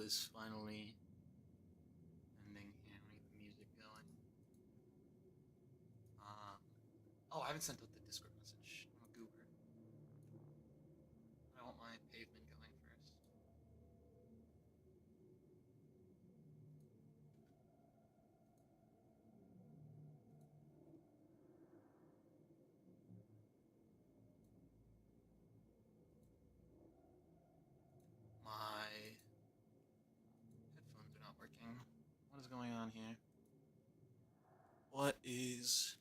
is finally ending here. Let me get the music going. Oh, I haven't sent out the Discord message. I'm a goober. I want my pavement going first. My headphones are not working. What is going on here? What is...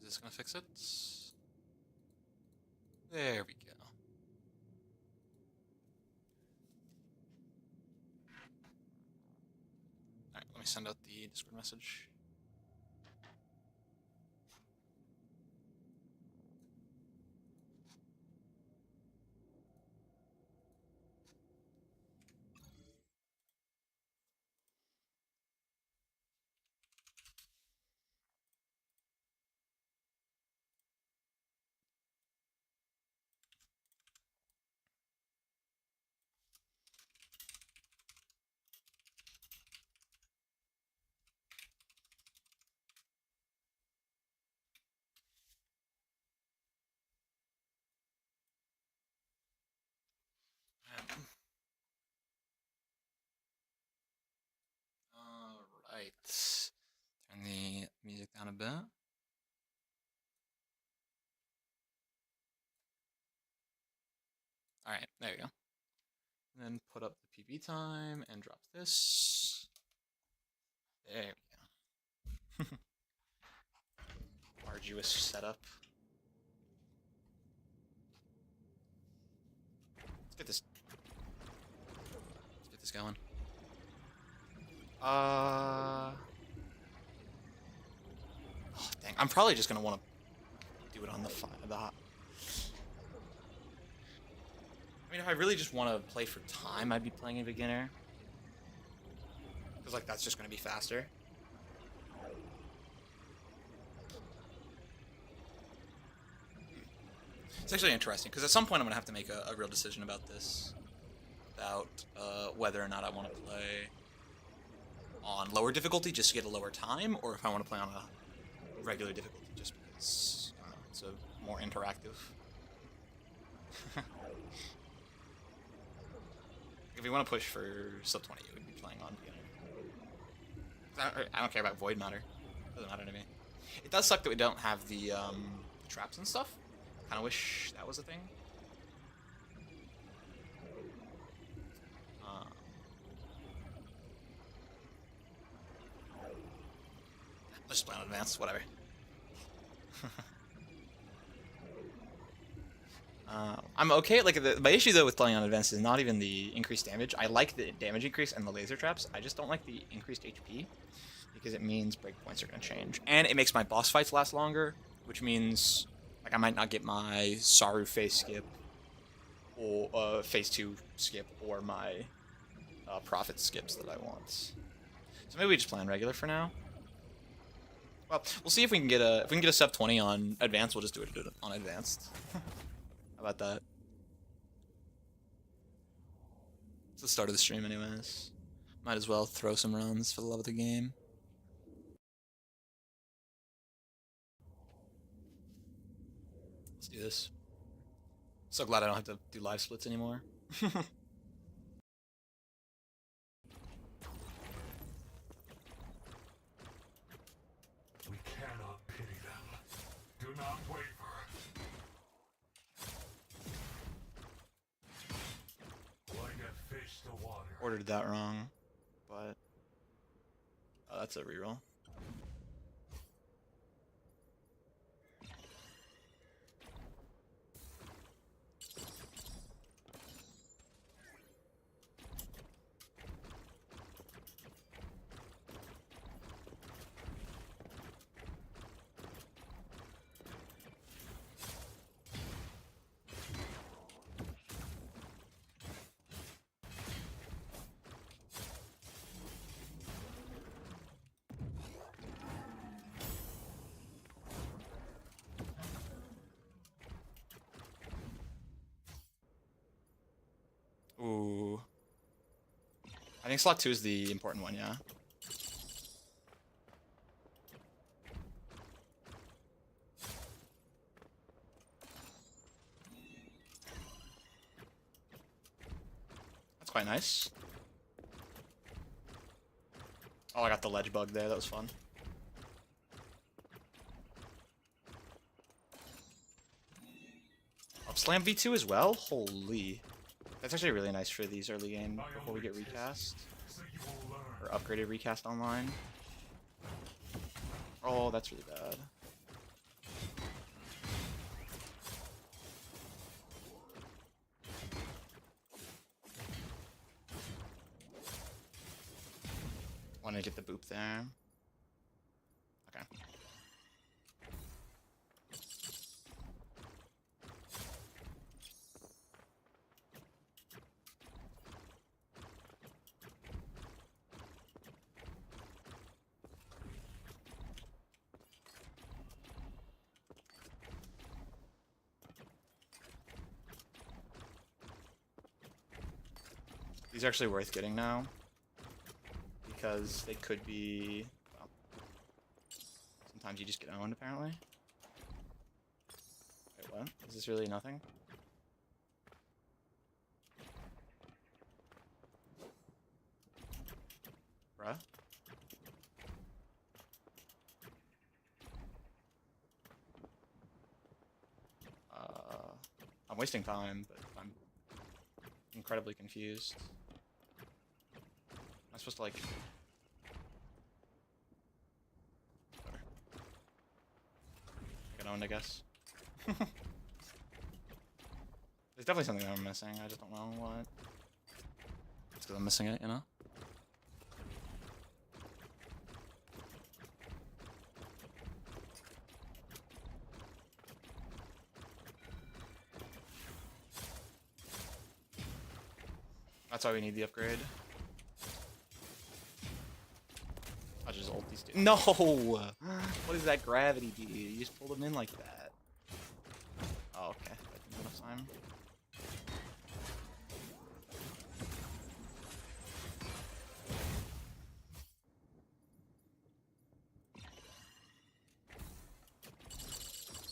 Is this gonna fix it? There we go. Alright, let me send out the Discord message. Alright. Turn the music down a bit. Alright, there you go. And then put up the PB time and drop this. There we go. Arduous setup. Let's get this. Let's get this going. Oh, dang. I'm probably just gonna want to do it on the hot. I mean, if I really just want to play for time, I'd be playing a beginner. Because, like, that's just gonna be faster. It's actually interesting, because at some point I'm gonna have to make a real decision about this. About whether or not I want to play on lower difficulty just to get a lower time, or if I want to play on a regular difficulty just because it's a more interactive. If you want to push for sub 20, you would be playing on beginner. I don't care about void matter. Doesn't matter to me. It does suck that we don't have the traps and stuff. Kind of wish that was a thing. Let's just play on advanced, whatever. I'm okay. Like my issue though with playing on advanced is not even the increased damage. I like the damage increase and the laser traps. I just don't like the increased HP because it means breakpoints are going to change, and it makes my boss fights last longer, which means like I might not get my Saru phase skip or phase 2 skip or my Prophet skips that I want. So maybe we just play on regular for now. Well, we'll see if we can get a sub 20 on advanced. We'll just do it on advanced. How about that? It's the start of the stream, anyways. Might as well throw some runs for the love of the game. Let's do this. So glad I don't have to do live splits anymore. Ordered that wrong, but that's a reroll. think slot 2 is the important one, yeah. That's quite nice. Oh, I got the ledge bug there. That was fun. Up slam V2 as well? Holy. That's actually really nice for these early game before we get recast. Or upgraded recast online. Oh, that's really bad. Want to get the boop there. Okay. These are actually worth getting now. Because they could be, well, sometimes you just get owned, apparently. Wait, what? Is this really nothing? Bruh? I'm wasting time, but I'm incredibly confused. Am I supposed to, like... Whatever. Get owned, I guess. There's definitely something that I'm missing, I just don't know what. It's because I'm missing it, you know? That's why we need the upgrade. I'll just ult these two. No! What does that gravity do? You just pull them in like that. Oh, okay. I didn't have enough time.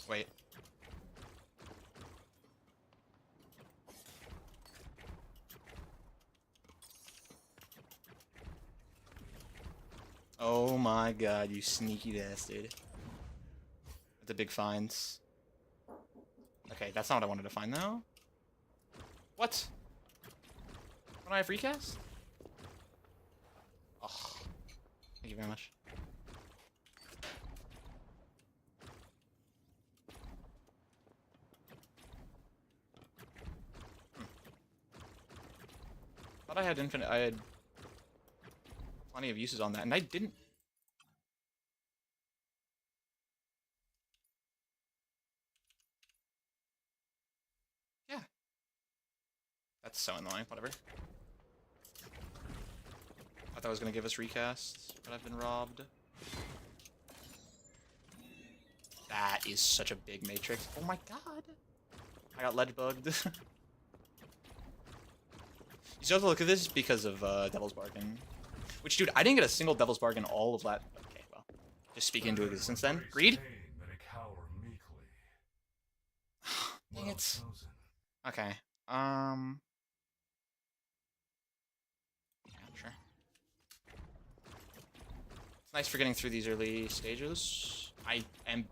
Wait. Oh my god, you sneaky bastard. That's a big find. Okay, that's not what I wanted to find though. What? Don't I have recast? Oh, thank you very much. Thought I had infinite. I had plenty of uses on that, and I didn't. Yeah. That's so annoying. Whatever. I thought I was gonna give us recast, but I've been robbed. That is such a big matrix. Oh my god. I got ledge bugged. You still have to look at this because of Devil's Bargain. Which, dude, I didn't get a single Devil's Bargain all of that. Okay, well. Just speak into existence then. Greed? Dang it. Okay. Yeah, sure. It's nice for getting through these early stages. I am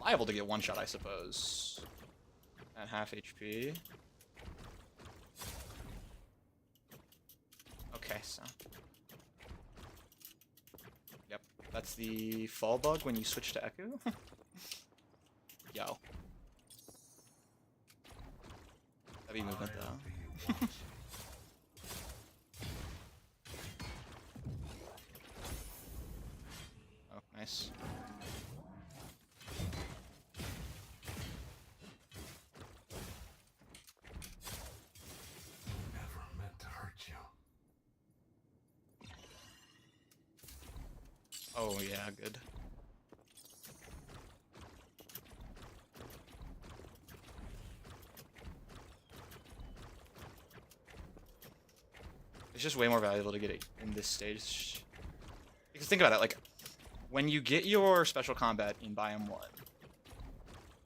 liable to get one shot, I suppose. At half HP. Okay, so. Yep, that's the fall bug when you switch to Echo. Yo. Heavy movement though. Oh, nice. Never meant to hurt you. Oh yeah, good. It's just way more valuable to get it in this stage. Because think about it, like, when you get your special combat in Biome 1,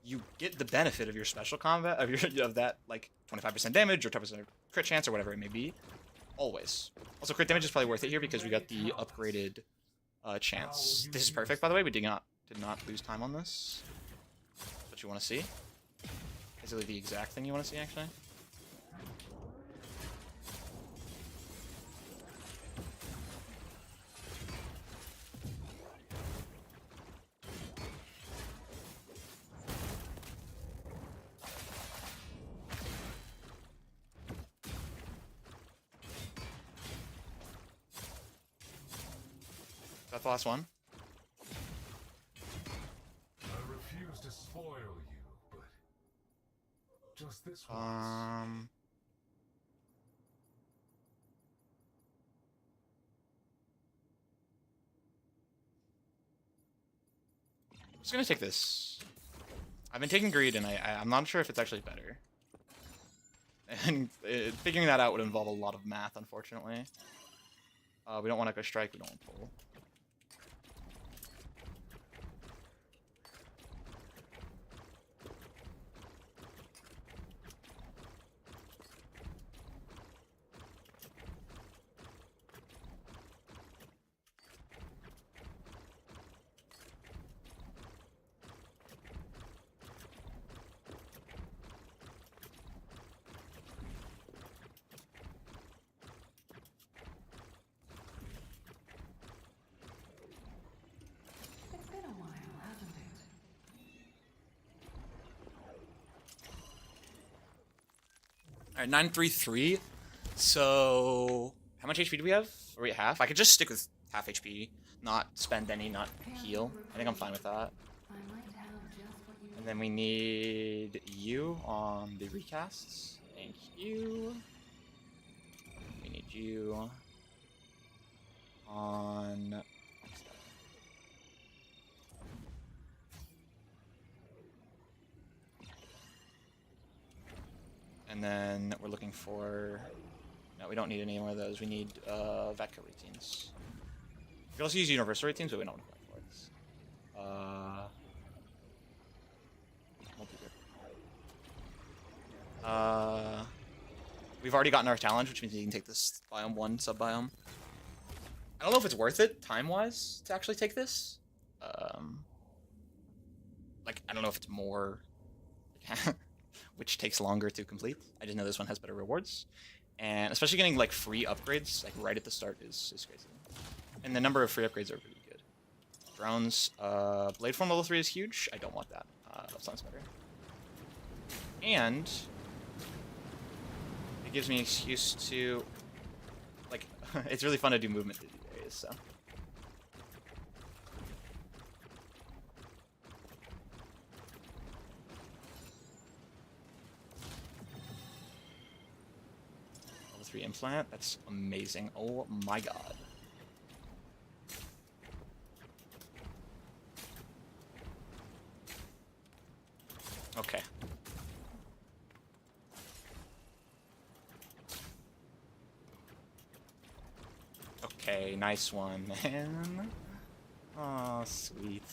you get the benefit of your special combat, of that, like, 25% damage or 10% crit chance or whatever it may be. Always. Also, crit damage is probably worth it here because we got the upgraded chance. This is perfect, by the way. We did not lose time on this. That's what you want to see. Basically the exact thing you want to see, actually. That's the last one. I refuse to spoil you, but just this once. I'm just gonna take this. I've been taking greed, and I'm not sure if it's actually better. And figuring that out would involve a lot of math, unfortunately. We don't want to go strike. We don't want to pull. Alright, 933. So, how much HP do we have? Are we at half? I could just stick with half HP, not spend any, not heal. I think I'm fine with that. And then we need you on the recasts. Thank you. We need you on... And then we're looking for... No, we don't need any more of those. We need Vatco routines. We can also use universal routines, but we don't want to play for it. We've already gotten our challenge, which means we can take this biome 1 sub-biome. I don't know if it's worth it, time-wise, to actually take this. Like, I don't know if it's more... which takes longer to complete. I just know this one has better rewards. And especially getting, like, free upgrades, like, right at the start is crazy. And the number of free upgrades are really good. Drones, Blade Form level 3 is huge. I don't want that. That sounds better. And it gives me an excuse to, like, it's really fun to do movement through these areas, so. Level 3 implant, that's amazing. Oh my god. Okay. Okay, nice one, man. Oh, sweet.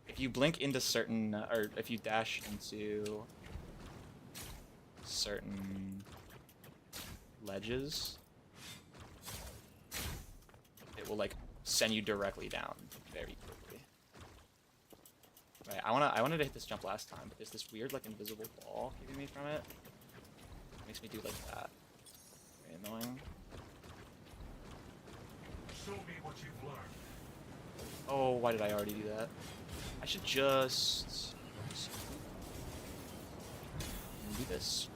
If you blink into certain, or if you dash into certain ledges, it will, like, send you directly down very quickly. Right, I wanted to hit this jump last time, but there's this weird, like, invisible ball keeping me from it. It makes me do like that. Very annoying. Show me what you've learned. Oh, why did I already do that? I should just do this.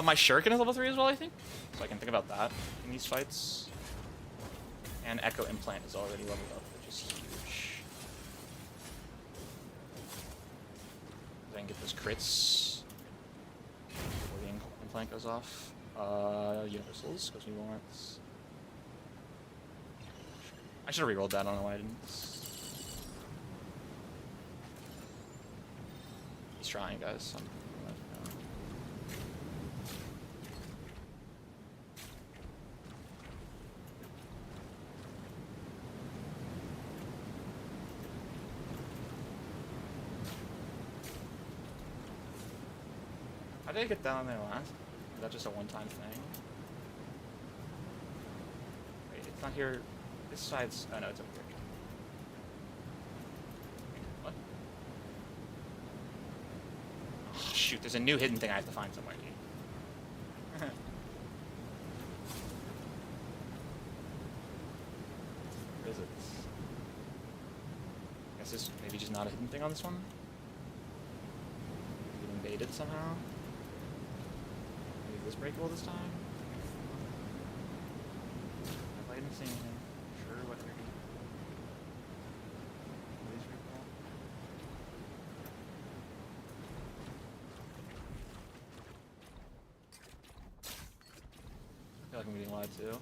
My Shuriken is level 3 as well, I think. So I can think about that in these fights. And Echo Implant is already leveled up, which is huge. I can get those crits before the implant goes off. Universals, because we want. I should have rerolled that. I don't know why I didn't. He's trying, guys. How did I get down there last? Is that just a one-time thing? Wait, it's not here. This side's... Oh no, it's over here. What? Oh, shoot, there's a new hidden thing I have to find somewhere, dude. Where is it? I guess this maybe just not a hidden thing on this one? Is it invaded somehow? Maybe this breakable this time? I didn't see anything. Sure, what they're doing. Please recall. I feel like I'm getting lied to.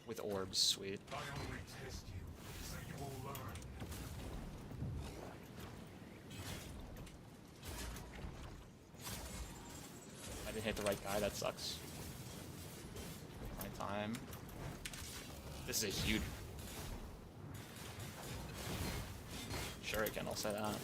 With orbs, sweet. I only test you, so you will learn. I didn't hit the right guy, that sucks. My time. This is a huge... Shuriken, I'll say that.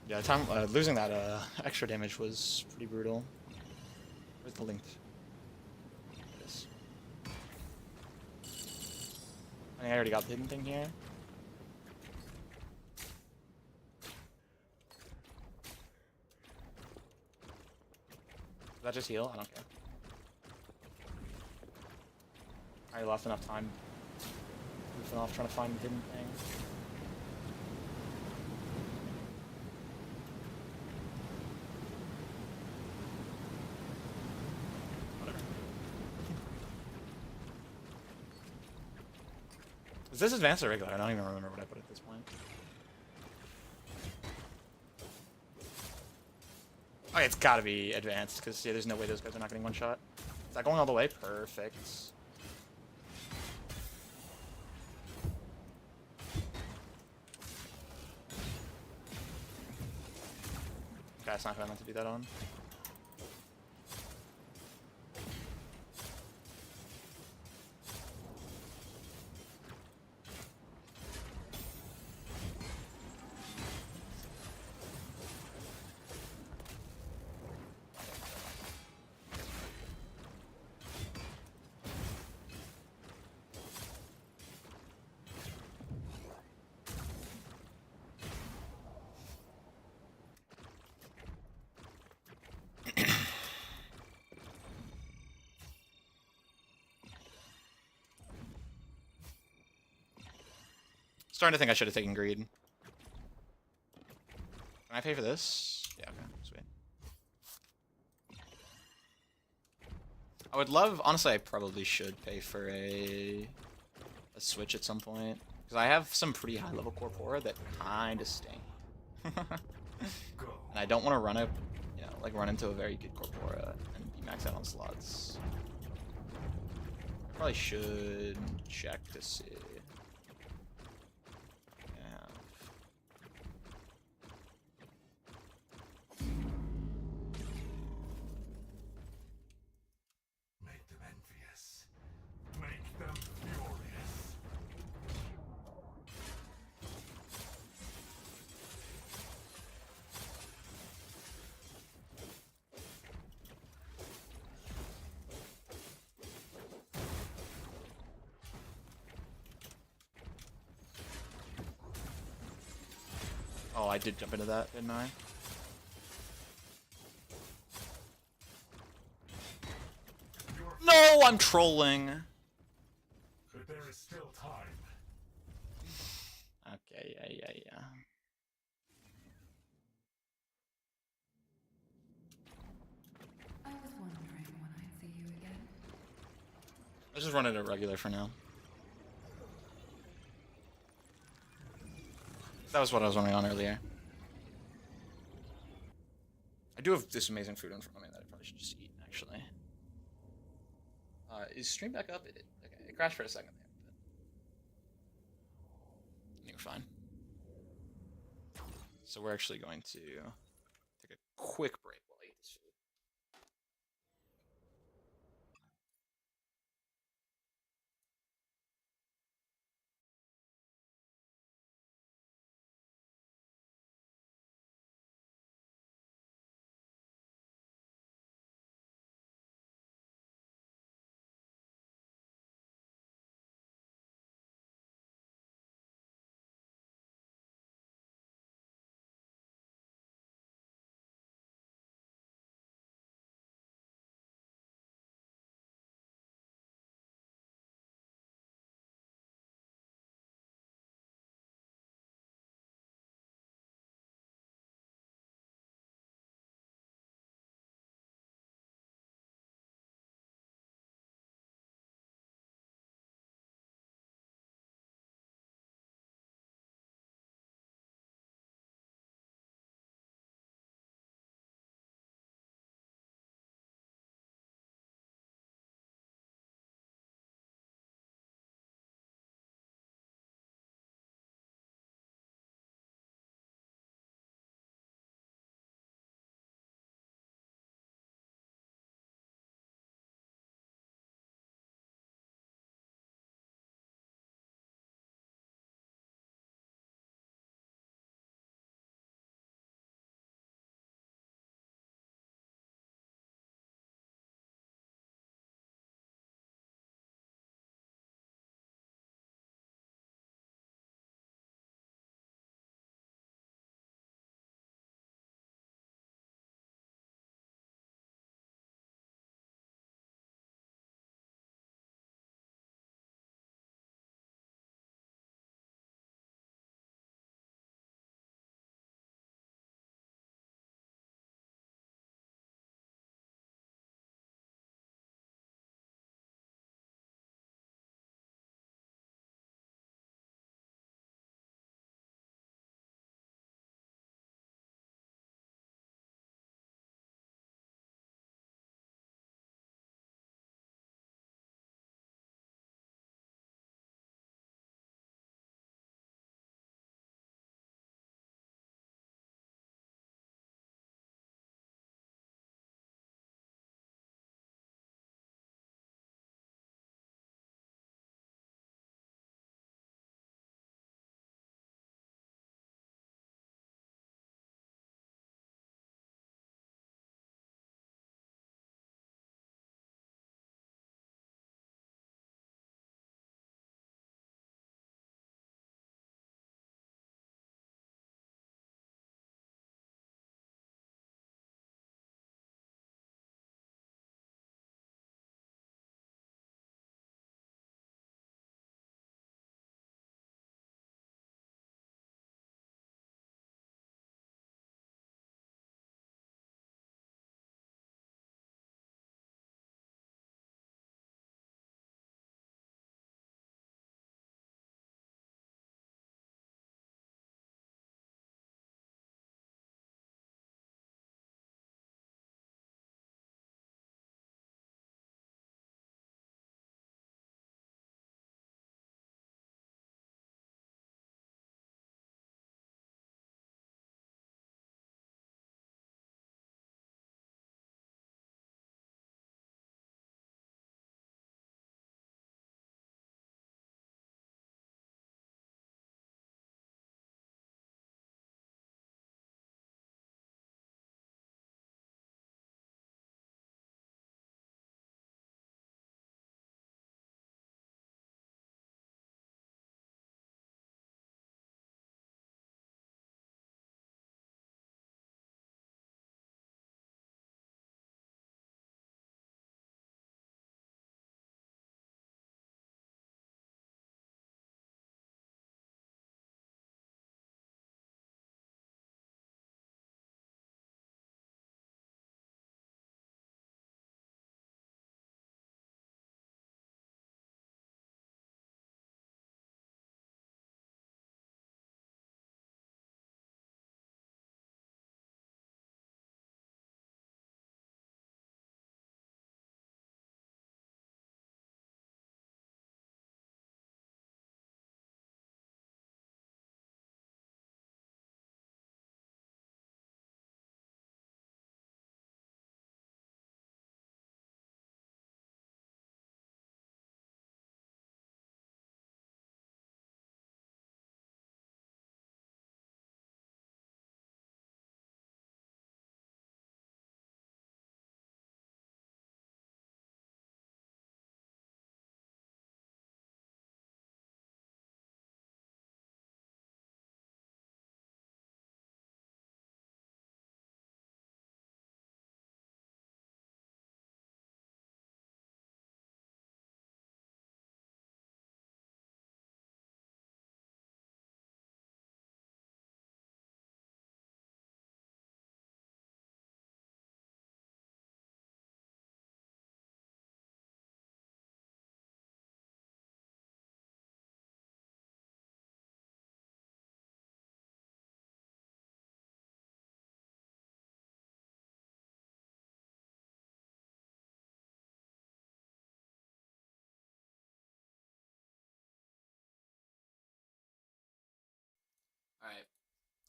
Yeah, losing that extra damage was pretty brutal. Where's the link? There it is. I think I already got the hidden thing here. Did that just heal? I don't care. I lost enough time goofing off trying to find the hidden thing. Is this advanced or regular? I don't even remember what I put at this point. Oh, yeah, it's gotta be advanced, because yeah, there's no way those guys are not getting one shot. Is that going all the way? Perfect. Okay, that's not who I meant to do that on. Starting to think I should have taken greed. Can I pay for this? Yeah, okay, sweet. I would love, honestly, I probably should pay for a switch at some point, because I have some pretty high level corpora that kind of stink. And I don't want to run run into a very good corpora and be maxed out on slots. I probably should check to see. Oh, I did jump into that, didn't I? No, I'm trolling. But there is still time. Okay, yeah. I was wondering when I'd see you again. Let's just run it at regular for now. That was what I was running on earlier. I do have this amazing food in front of me that I probably should just eat, actually. Is stream back up? Okay, it crashed for a second there, but you're fine. So we're actually going to take a quick break while I eat this food.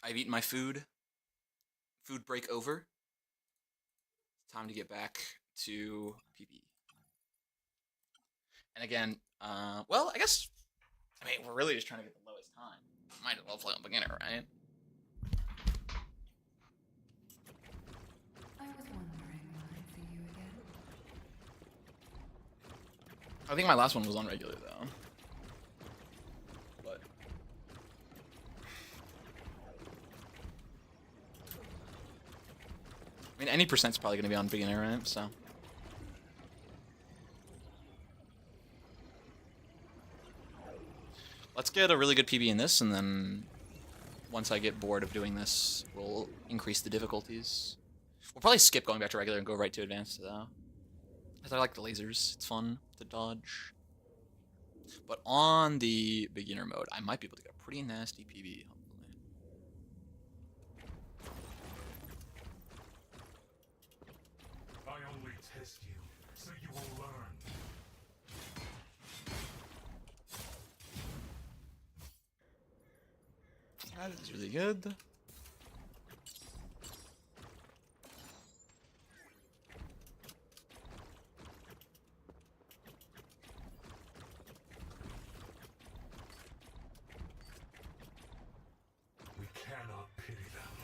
I've eaten my food. Food break over. Time to get back to PB. And again, well, I guess, I mean, we're really just trying to get the lowest time. Might as well play on beginner, right? I was wondering when I'd see you again. I think my last one was on regular, though. But I mean, any percent's probably going to be on beginner, right? So. Let's get a really good PB in this, and then once I get bored of doing this, we'll increase the difficulties. We'll probably skip going back to regular and go right to advanced, though. Because I like the lasers. It's fun to dodge. But on the beginner mode, I might be able to get a pretty nasty PB, hopefully. I only test you, so you will learn. That is really good. We cannot pity them.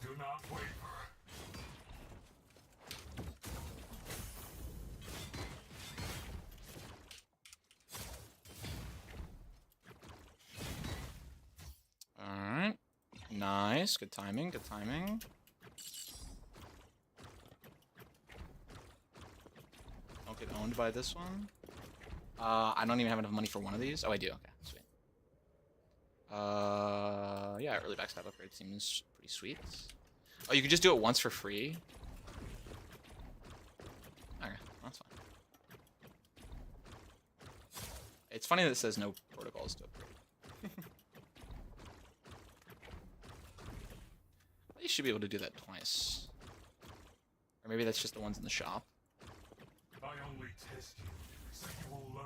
Do not waver. Alright. Nice. Good timing. Good timing. Don't get owned by this one. I don't even have enough money for one of these. Oh, I do. Okay. Sweet. Yeah, early backstab upgrade seems pretty sweet. Oh, you can just do it once for free? Okay, that's fine. It's funny that it says no protocols to upgrade. You should be able to do that twice. Or maybe that's just the ones in the shop. I only test you, so you will learn.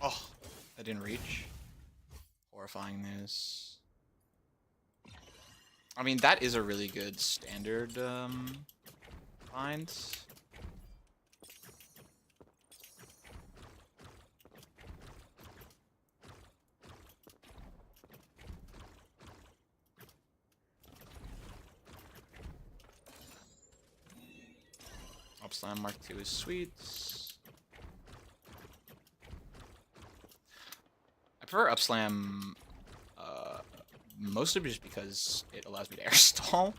Oh, I didn't reach. Horrifying news. I mean, that is a really good standard find. Upslam Mark II is sweet. I prefer Upslam mostly just because it allows me to air stall.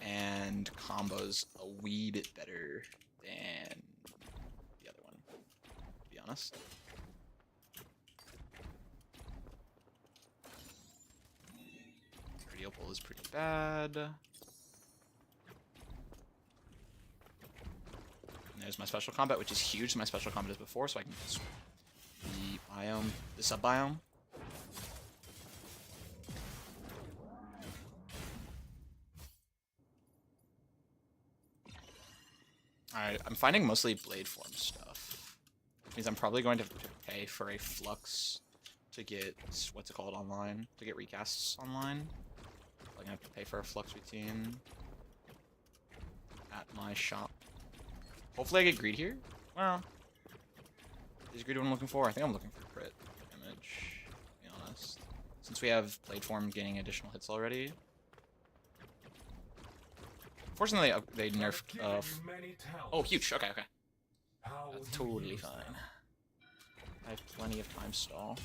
And combos a wee bit better than the other one, to be honest. Radio pull is pretty bad. And there's my special combat, which is huge. My special combat is before, so I can get the biome, the sub biome. Alright, I'm finding mostly blade form stuff. Which means I'm probably going to have to pay for a flux to get, what's it called, online? To get recasts online. I'm gonna have to pay for a flux routine at my shop. Hopefully I get greed here. Well, is greed what I'm looking for? I think I'm looking for crit damage, to be honest. Since we have blade form gaining additional hits already. Fortunately, they nerfed. Oh, huge. Okay, okay. That's totally fine. I have plenty of time stall.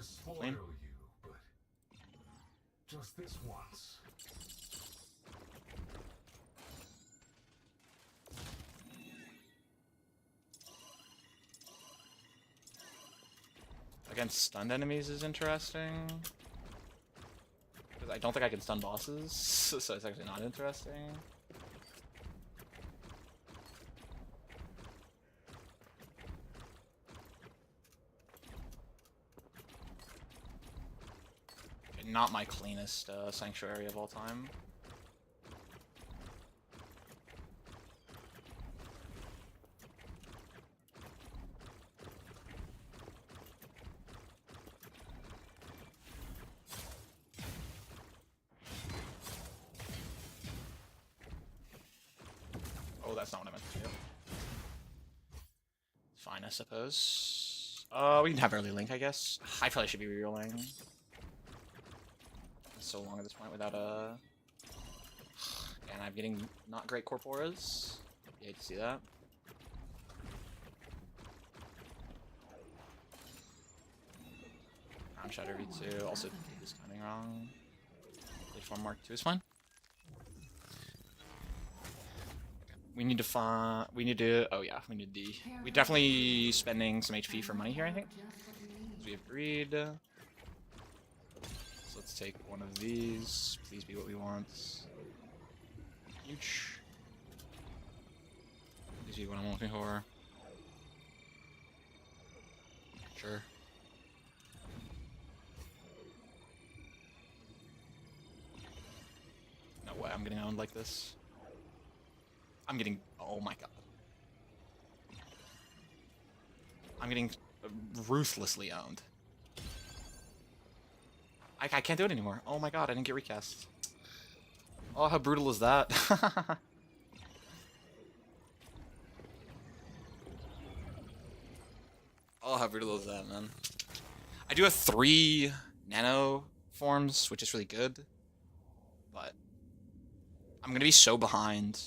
Spoil you, but just this once. Against stunned enemies is interesting. Because I don't think I can stun bosses, so it's actually not interesting. Okay, not my cleanest sanctuary of all time. Oh, that's not what I meant to do. Fine, I suppose. We can have early link, I guess. I probably should be rerolling. So long at this point without a... And I'm getting not great corporas. You hate to see that. Crown Shatter V2. Also did this timing wrong. Played form Mark 2 is fine. We need to find. We need to. Oh yeah, we need the. We definitely spending some HP for money here, I think. We have greed. So let's take one of these. Please be what we want. Huge. Please be what I'm looking for. Sure. No way, I'm getting owned like this. I'm getting... Oh my god. I'm getting ruthlessly owned. I can't do it anymore. Oh my god, I didn't get recast. Oh, how brutal is that? Oh, how brutal is that, man? I do have 3 nano forms, which is really good. But I'm gonna be so behind.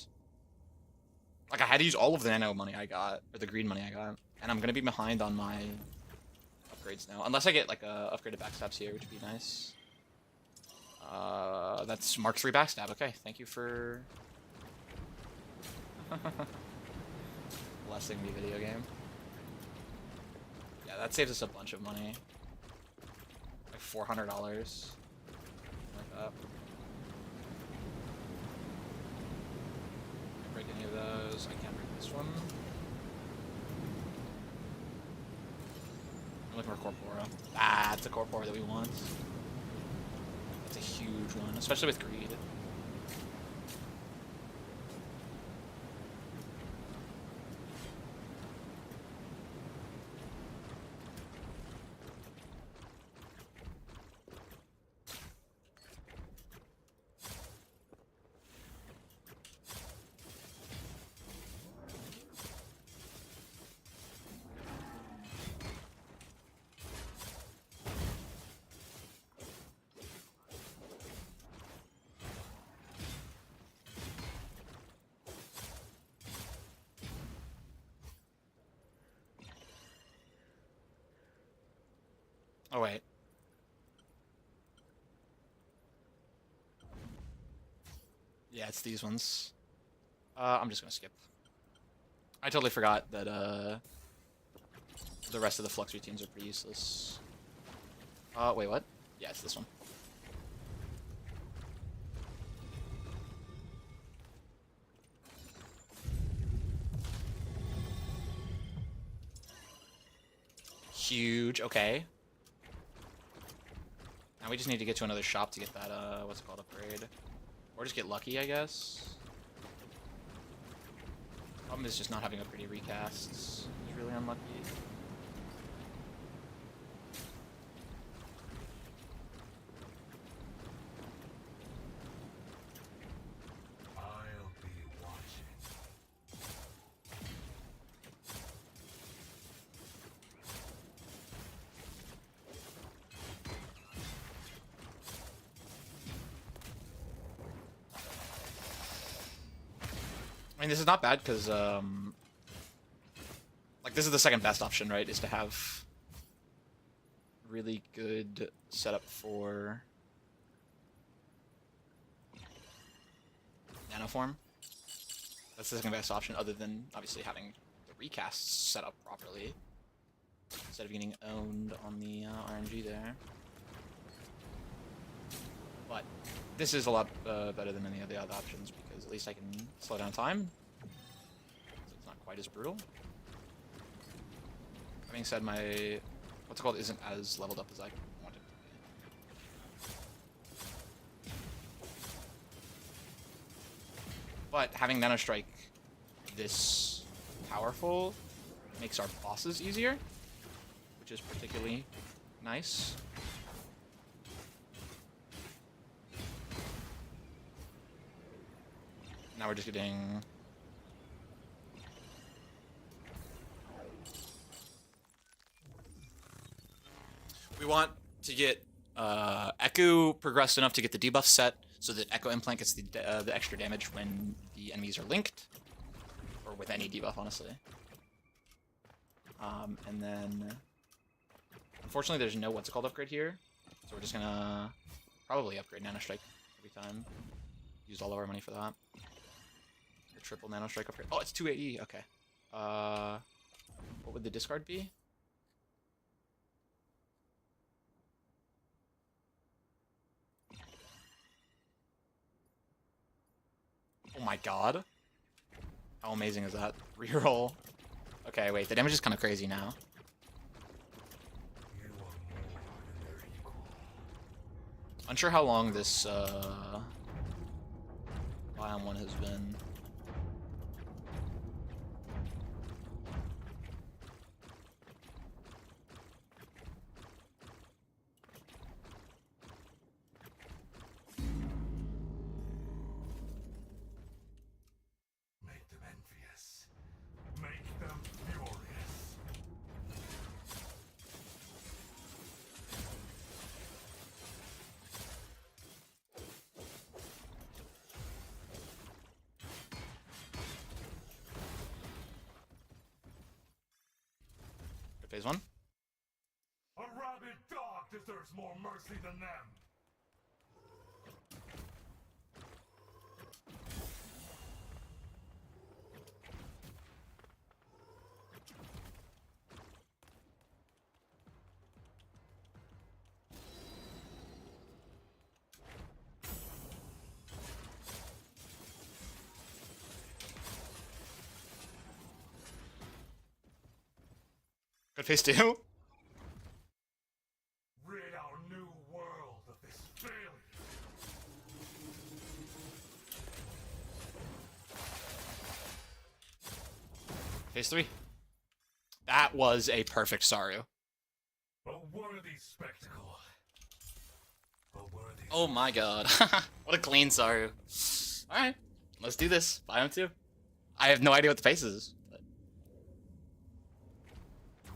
Like, I had to use all of the nano money I got, or the green money I got, and I'm gonna be behind on my upgrades now. Unless I get, like, upgraded backstabs here, which would be nice. That's Mark 3 backstab. Okay, thank you for... blessing me, video game. Yeah, that saves us a bunch of money. Like $400. Like that. Break any of those. I can't break this one. I'm looking for Corpora. Ah, it's a Corpora that we want. That's a huge one, especially with greed. Oh, wait. Yeah, it's these ones. I'm just gonna skip. I totally forgot that, the rest of the flux routines are pretty useless. Wait, what? Yeah, it's this one. Huge, okay. Now we just need to get to another shop to get that, what's it called, upgrade. Or just get lucky, I guess. Problem is just not having upgraded recasts. It's really unlucky. I'll be watching. I mean, this is not bad because, like, this is the second best option, right? Is to have really good setup for nanoform. That's the second best option, other than obviously having the recasts set up properly. instead of getting owned on the RNG there. But this is a lot better than any of the other options because at least I can slow down time. So it's not quite as brutal. That being said, my what's it called isn't as leveled up as I want it to be. But having Nano Strike this powerful makes our bosses easier, which is particularly nice. Now we're just getting... We want to get Echo progressed enough to get the debuff set so that Echo Implant gets the extra damage when the enemies are linked. Or with any debuff, honestly. And then... Unfortunately, there's no what's it called upgrade here. So we're just gonna probably upgrade Nano Strike every time. Used all of our money for that. Or triple Nano Strike upgrade. Oh, it's 280. Okay. What would the discard be? Oh my god. How amazing is that? Reroll. Okay, wait, the damage is kind of crazy now. Unsure how long this biome one has been. Make them envious. Make them furious. Good phase one. A rabid dog deserves more mercy than them. Good phase two. Rid our new world of this failure. Phase three. That was a perfect Saru. A worthy spectacle. A worthy. Oh my god. What a clean Saru. Alright, let's do this. Biome 2. I have no idea what the phase is. But...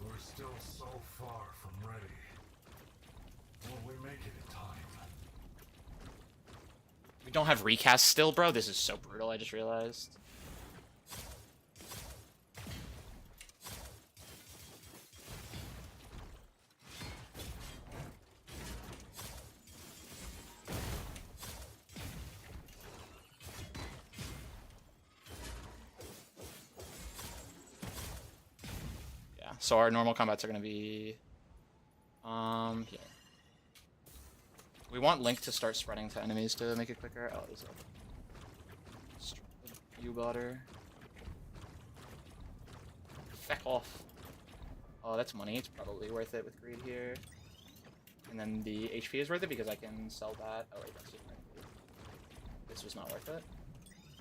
We're still so far from ready. Will we make it in time? We don't have recast still, bro. This is so brutal, I just realized. So our normal combats are going to be here. We want Link to start spreading to enemies to make it quicker. Oh, there's a U-botter. Feck off. Oh, that's money. It's probably worth it with greed here. And then the HP is worth it because I can sell that. Oh wait, that's it. This was not worth it.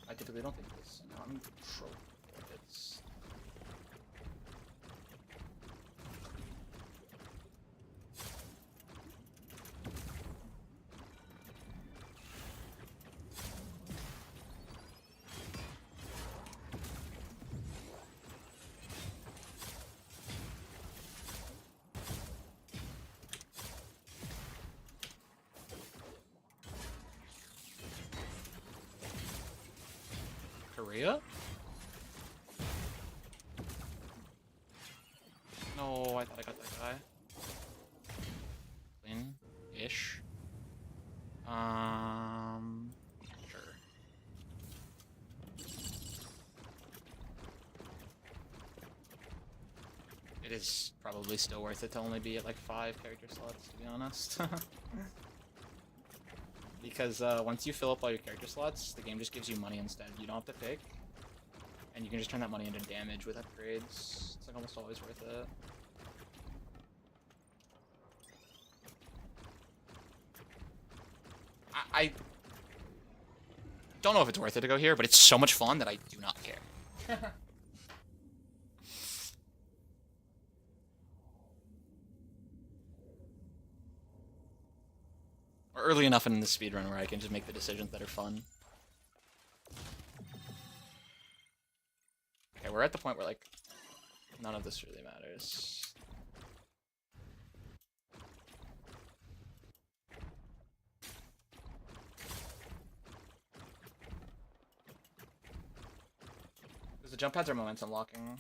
I typically don't think this. No, I'm trolling. It's... Korea? No, I thought I got that guy. Clean-ish. Sure. It is probably probably still worth it to only be at like 5 character slots, to be honest. Because once you fill up all your character slots, the game just gives you money instead. You don't have to pick. And you can just turn that money into damage with upgrades. It's like almost always worth it. I don't know if it's worth it to go here, but it's so much fun that I do not care. Or early enough in the speedrun where I can just make the decisions that are fun. Okay, we're at the point where, like, none of this really matters. Because the jump pads are momentum locking.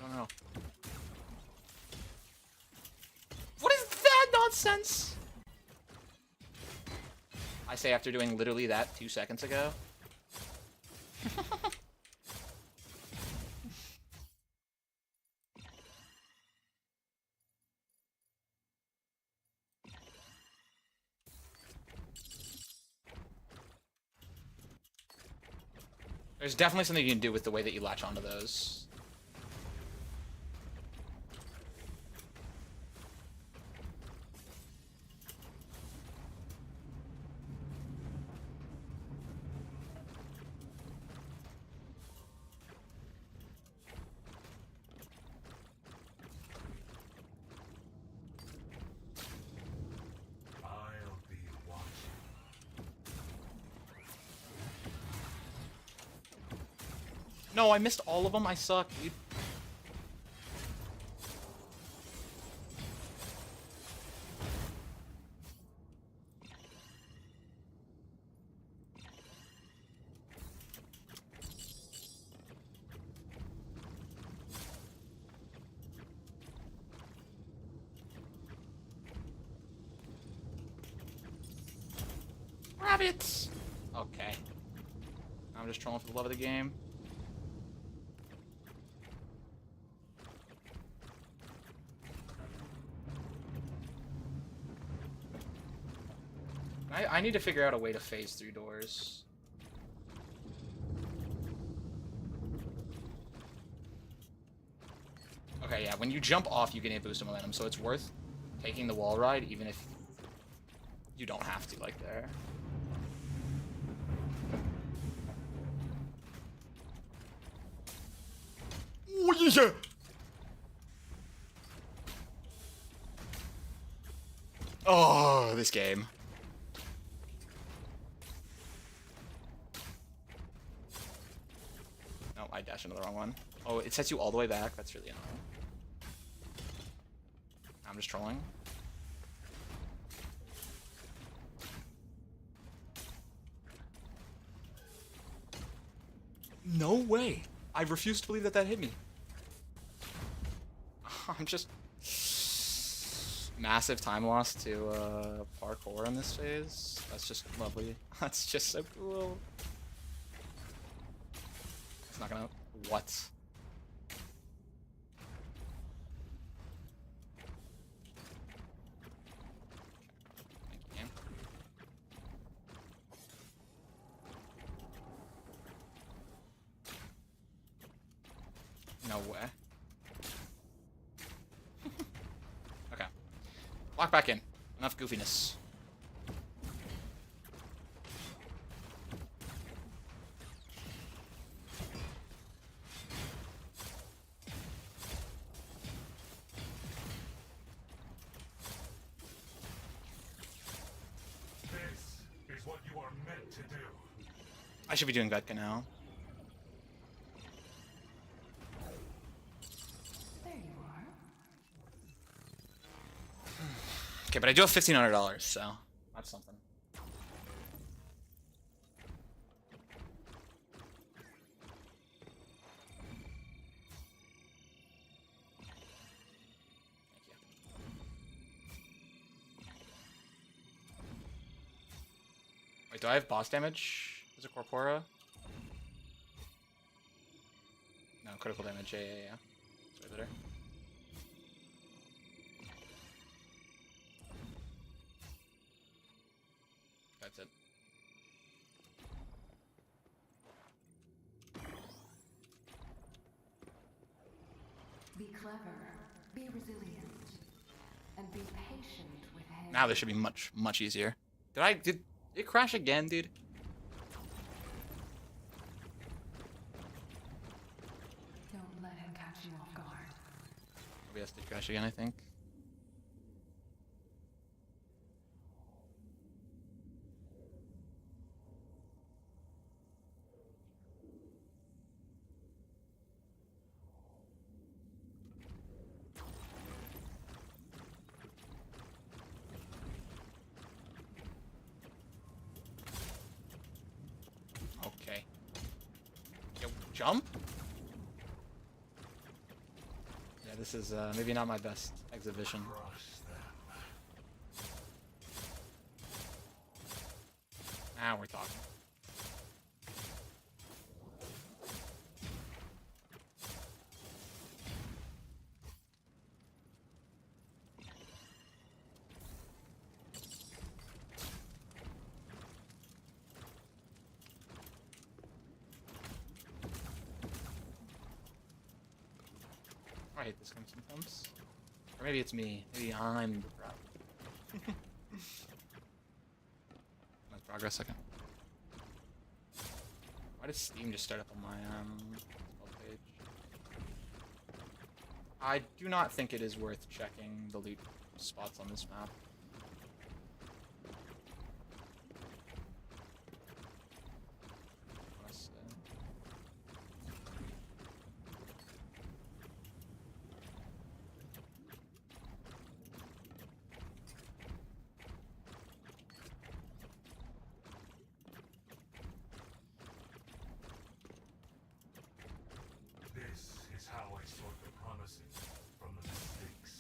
No. What is that nonsense? I say after doing literally that 2 seconds ago. There's definitely something you can do with the way that you latch onto those. I'll be watching. No, I missed all of them. I suck, dude. Rabbits! Okay. I'm just trolling for the love of the game. I need to figure out a way to phase through doors. Okay, yeah, when you jump off, you get a boost of momentum, so it's worth taking the wall ride, even if you don't have to, like there. Oh, yeah! Oh, this game. No, I dashed into the wrong one. Oh, it sets you all the way back? That's really annoying. I'm just trolling. No way! I refuse to believe that that hit me. I'm just... Massive time loss to parkour in this phase. That's just lovely. That's just so cool. It's not gonna... What? Thank you, game. No way. Okay. Walk back in. Enough goofiness. This is what you are meant to do. I should be doing Vetka now. There you are. Okay, but I do have $1,500, so that's something. Thank you. Wait, do I have boss damage? Is it Corpora? No, critical damage. Yeah. It's way better. That's it. Be clever, be resilient, and be patient with him. Now this should be much easier. Did it crash again, dude? Don't let him catch you off guard. OBS did crash again, I think. Okay. Yo, jump? Yeah, this is maybe not my best exhibition. Crush them. Now we're talking. I hate this game sometimes. Or maybe it's me. Maybe I'm the problem. Nice progress, second. Why does Steam just start up on my page? I do not think it is worth checking the loot spots on this map. Honestly. This is how I sort the promises from the mistakes.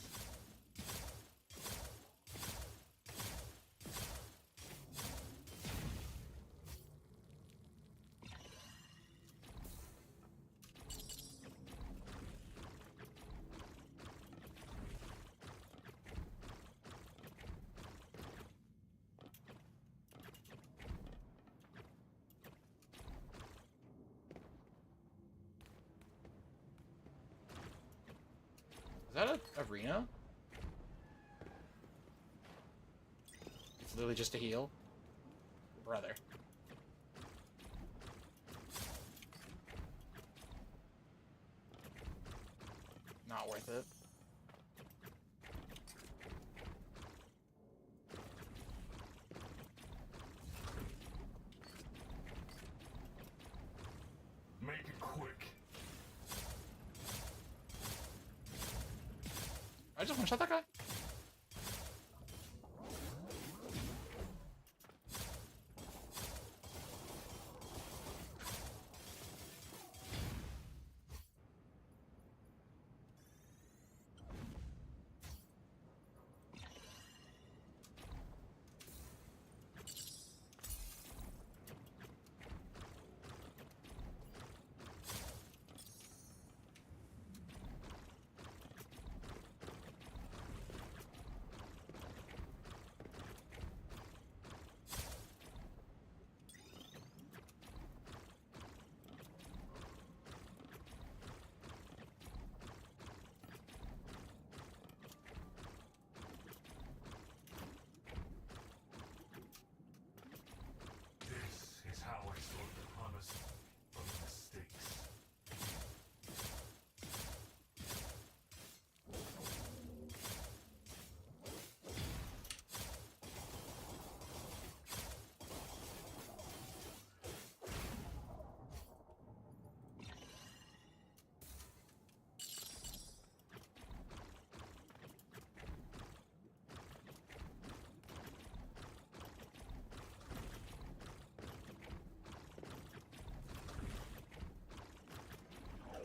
Is that an arena? It's literally just a heal. Brother. Not worth it. Make it quick. I just one-shot that guy. This is how I sort the promises from the mistakes.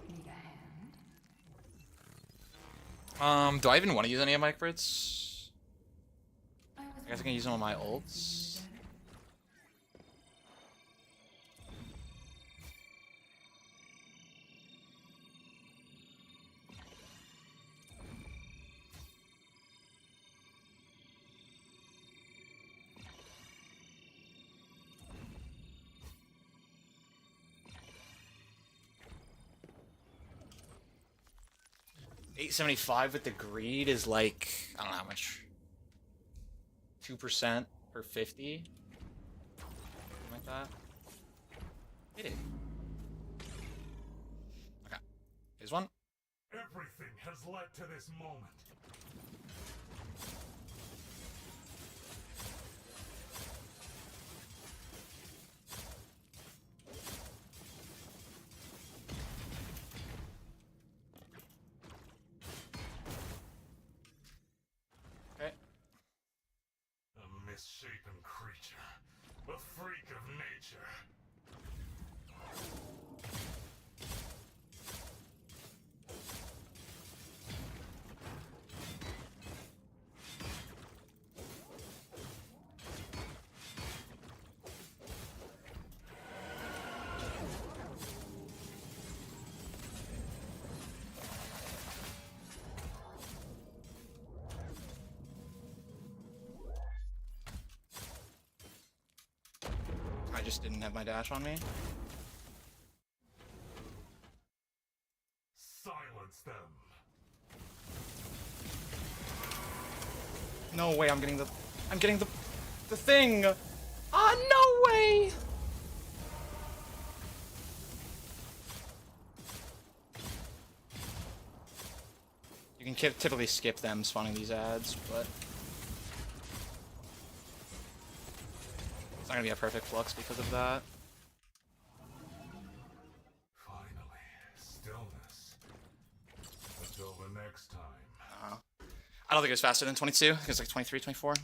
Need a hand? Do I even want to use any of my crits? I I guess I can use some of my ults. 875 with the greed is like, I don't know how much. 2% per 50. Something like that. Hit it. Okay. Here's one. Everything has led to this moment. Okay. A misshapen creature. A freak of nature. I just didn't have my dash on me. Silence them. No way, I'm getting the thing! Ah, no way! You can typically skip them spawning these ads, but it's not gonna be a perfect flux because of that. Finally, stillness. Until the next time. I don't think it was faster than 22. I think it was like 23, 24.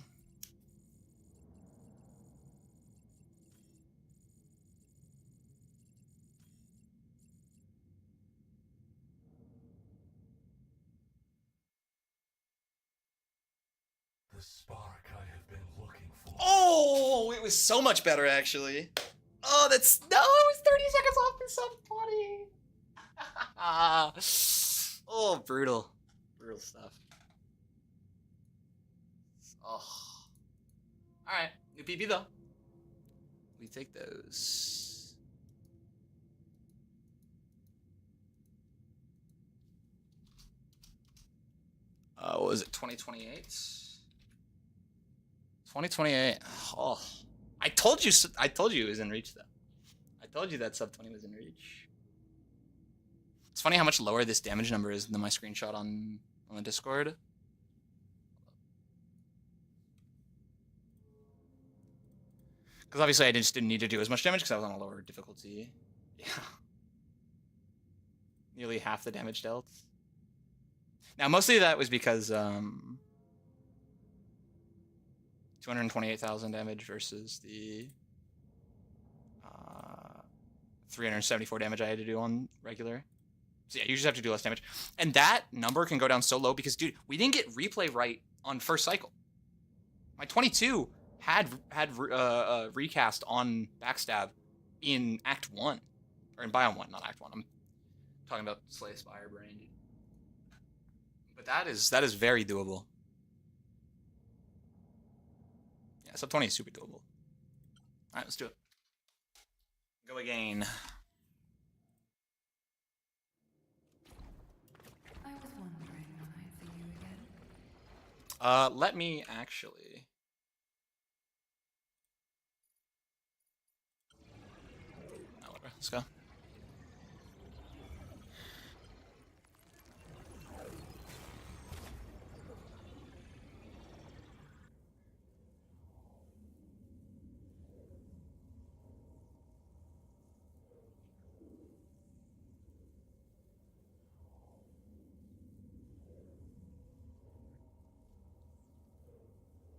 The spark I have been looking for. Oh, it was so much better actually. Oh, that's no, it was 30 seconds off the sub 20. Oh, brutal. Brutal stuff. Oh. Alright, new PB though. We take those. What was it, 2028? 2028. Oh. I told you it was in reach though. I told you that sub 20 was in reach. It's funny how much lower this damage number is than my screenshot on the Discord. Because obviously I just didn't need to do as much damage because I was on a lower difficulty. Yeah. Nearly half the damage dealt. Now mostly that was because 228,000 damage versus the 374 damage I had to do on regular. So yeah, you just have to do less damage. And that number can go down so low because, dude, we didn't get replay right on first cycle. My 22 had recast on Backstab in Act 1. Or in Biome 1, not Act 1. I'm talking about Slay Spire Brain. But that is very doable. Yeah, sub 20 is super doable. Alright, let's do it. Go again. I was wondering when I'd see you again. Let me actually. Oh, whatever. Let's go.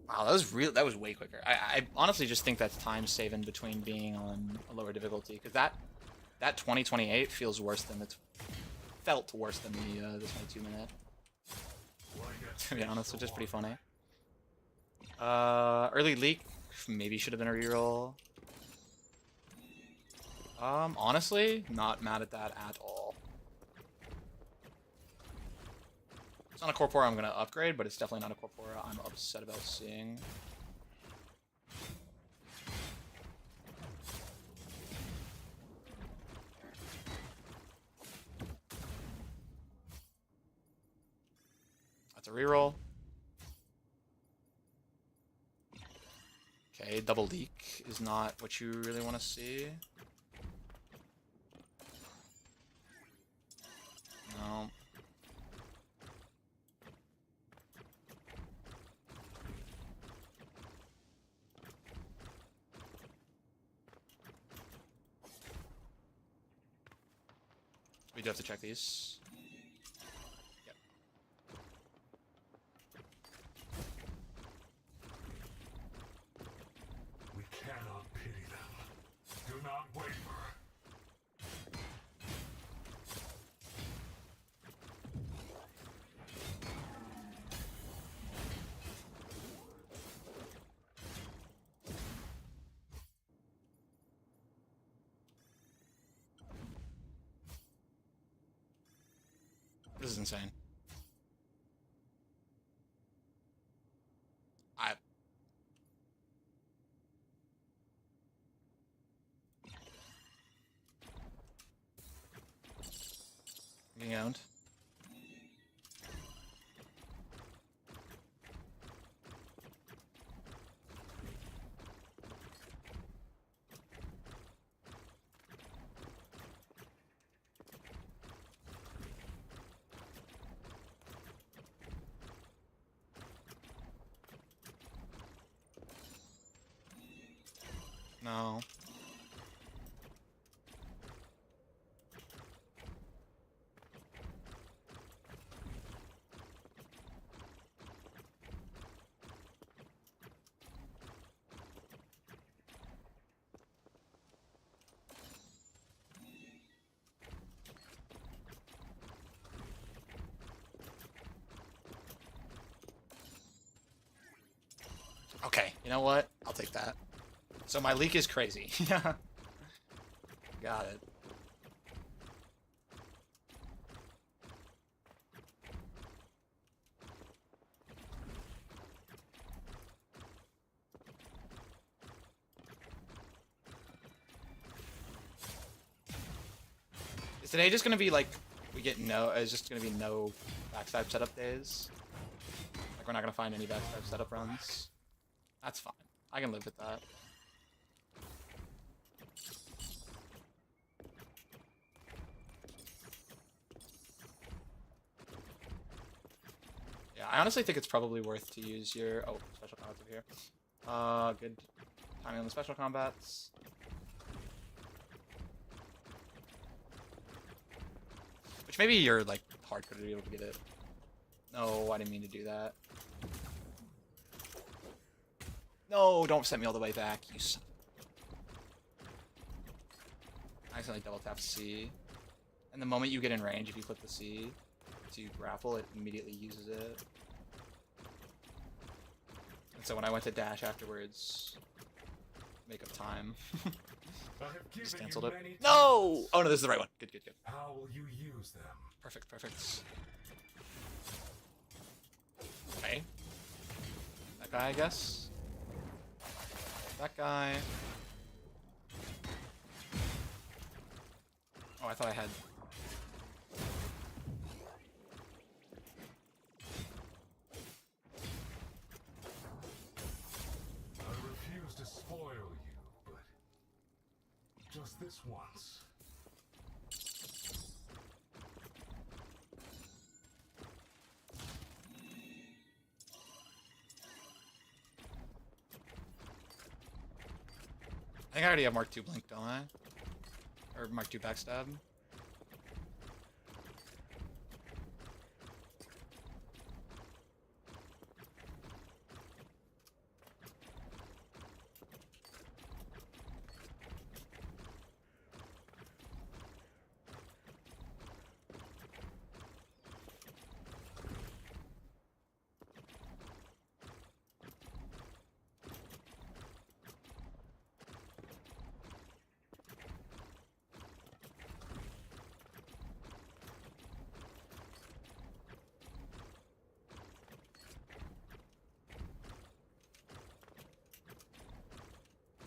Wow, that was real. That was way quicker. I honestly just think that's time saving between being on a lower difficulty because that 2028 feels worse than felt worse than the 22 minute. To be honest, which is pretty funny. Early leak maybe should have been a reroll. Honestly, not mad at that at all. It's not a Corpora I'm gonna upgrade, but it's definitely not a Corpora I'm upset about seeing. a reroll. Okay, double leak is not what you really want to see. No. We do have to check these. Yep. We cannot pity them. Do not waver. This is insane. Getting owned. No. Okay, you know what? I'll take that. So my leak is crazy. Yeah. Got it. Is today just gonna be like we get no? Is just gonna be no backstab setup days? Like we're not gonna find any backstab setup runs. That's fine. I can live with that. Yeah, I honestly think it's probably worth to use your special combats over here. Good timing on the special combats. Which maybe you're like hardcore to be able to get it. No, I didn't mean to do that. No, don't send me all the way back, you son. I accidentally double tap C. And the moment you get in range, if you click the C to grapple, it immediately uses it. And so when I went to dash afterwards, make up time. Just canceled it. No! Oh no, this is the right one. Good, good, good. How will you use them? Perfect, perfect. Okay. That guy, I guess. That guy. Oh, I thought I had. I refuse to spoil you, but just this once. I think I already have Mark II Blink, don't I? Or Mark II Backstab.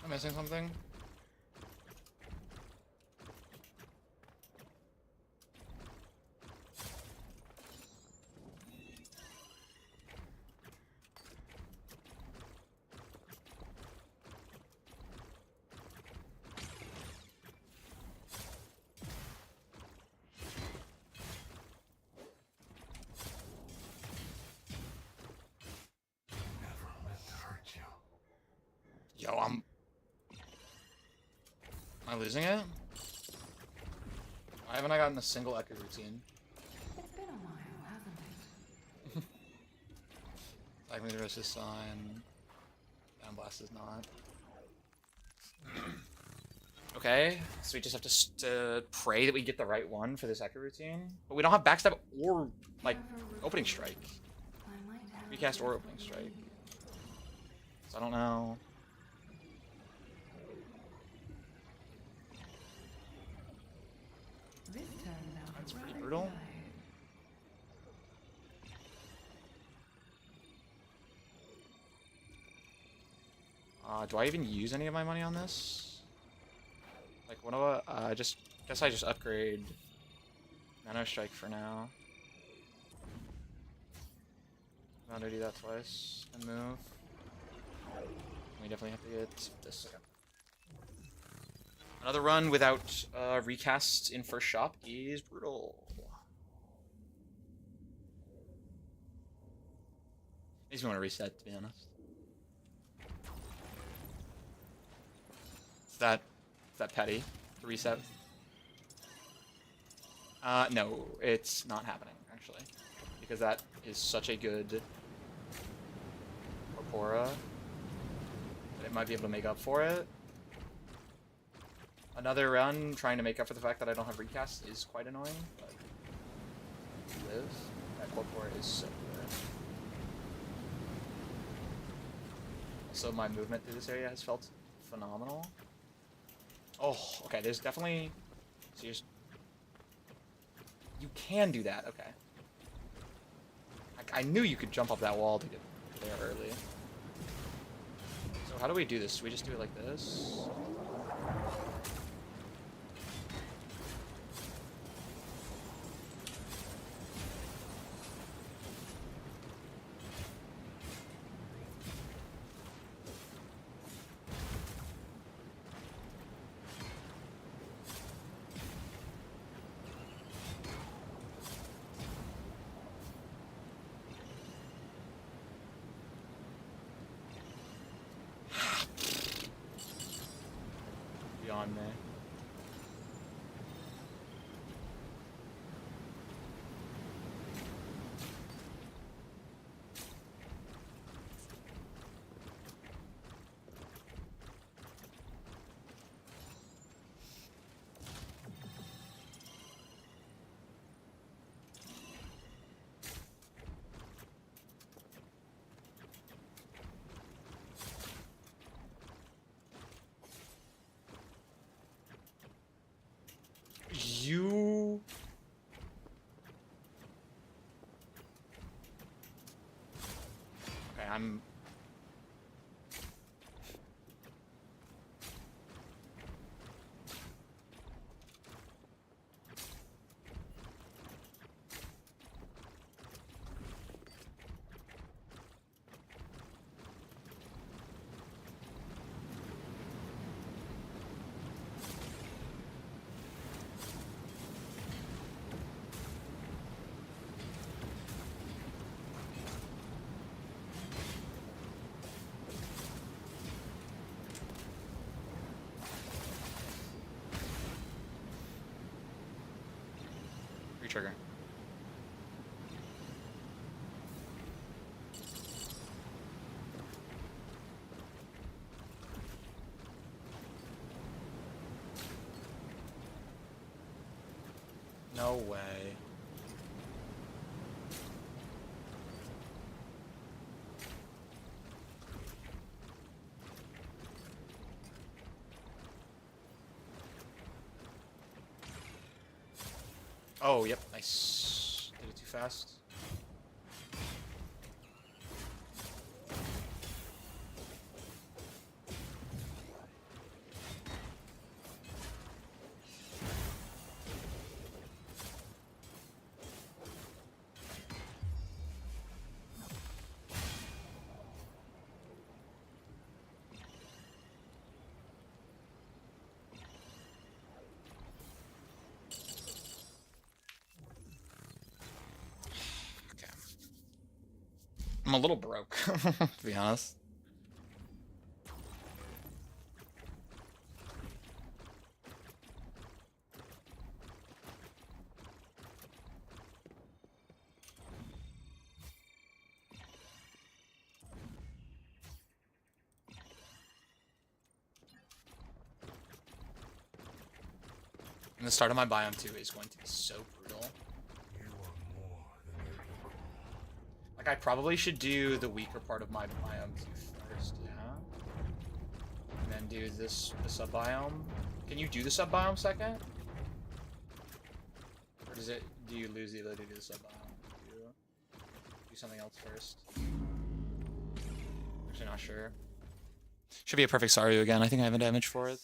Am I missing something? So am I losing it? Why haven't I gotten a single echo routine? It's been a while, hasn't it? Like me the rest is sign. Down blast is not. Okay, so we just have to pray that we get the right one for this echo routine. But we don't have backstab or like opening strike. I might have Recast or just opening what you strike. need. So I don't know. This turned out That's pretty rather brutal. dire. Do I even use any of my money on this? Like, what do I guess I just upgrade Nano Strike for now. I'm gonna do that twice and move. We definitely have to get this. Okay. Another run without recast in first shop is brutal. Makes me want to reset, to be honest. Is that petty? To reset? No, it's not happening, actually. Because that is such a good Corpora that it might be able to make up for it. Another run trying to make up for the fact that I don't have recast is quite annoying, but live. That Corpora is so good. Also, my movement through this area has felt phenomenal. Oh, okay, there's definitely... So you can do that, okay. I knew you could jump up that wall to get there early. So how do we do this? Do we just do it like this? Beyond me. You... Okay, I'm... Trigger. No way. Oh, yep, nice. Did it too fast. I'm a little broke, to be honest. And the start of my biome 2 is going to be so brutal. You are more than you can call. Like, I probably should do the weaker part of my biome 2 first, yeah? And then do the sub-biome. Can you do the sub-biome second? Or do you lose the ability to do the sub-biome? Do something else first? Actually not sure. Should be a perfect Saru again. I think I have a damage for it.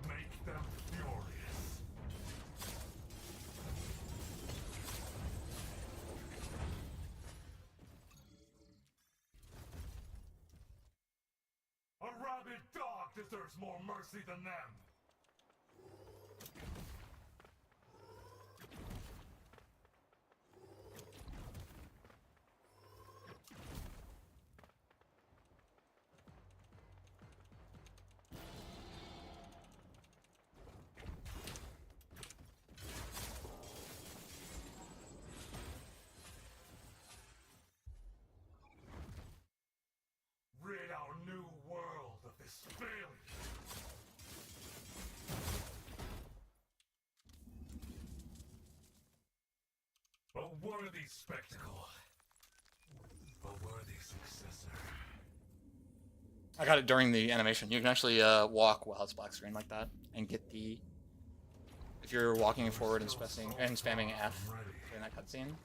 Make them furious. A rabid dog deserves more mercy than them. Rid our new world of this failure. A worthy spectacle. A worthy successor. I got it during the animation. You can actually walk while it's black screen like that and get the... If you're walking forward and spamming F during that cutscene.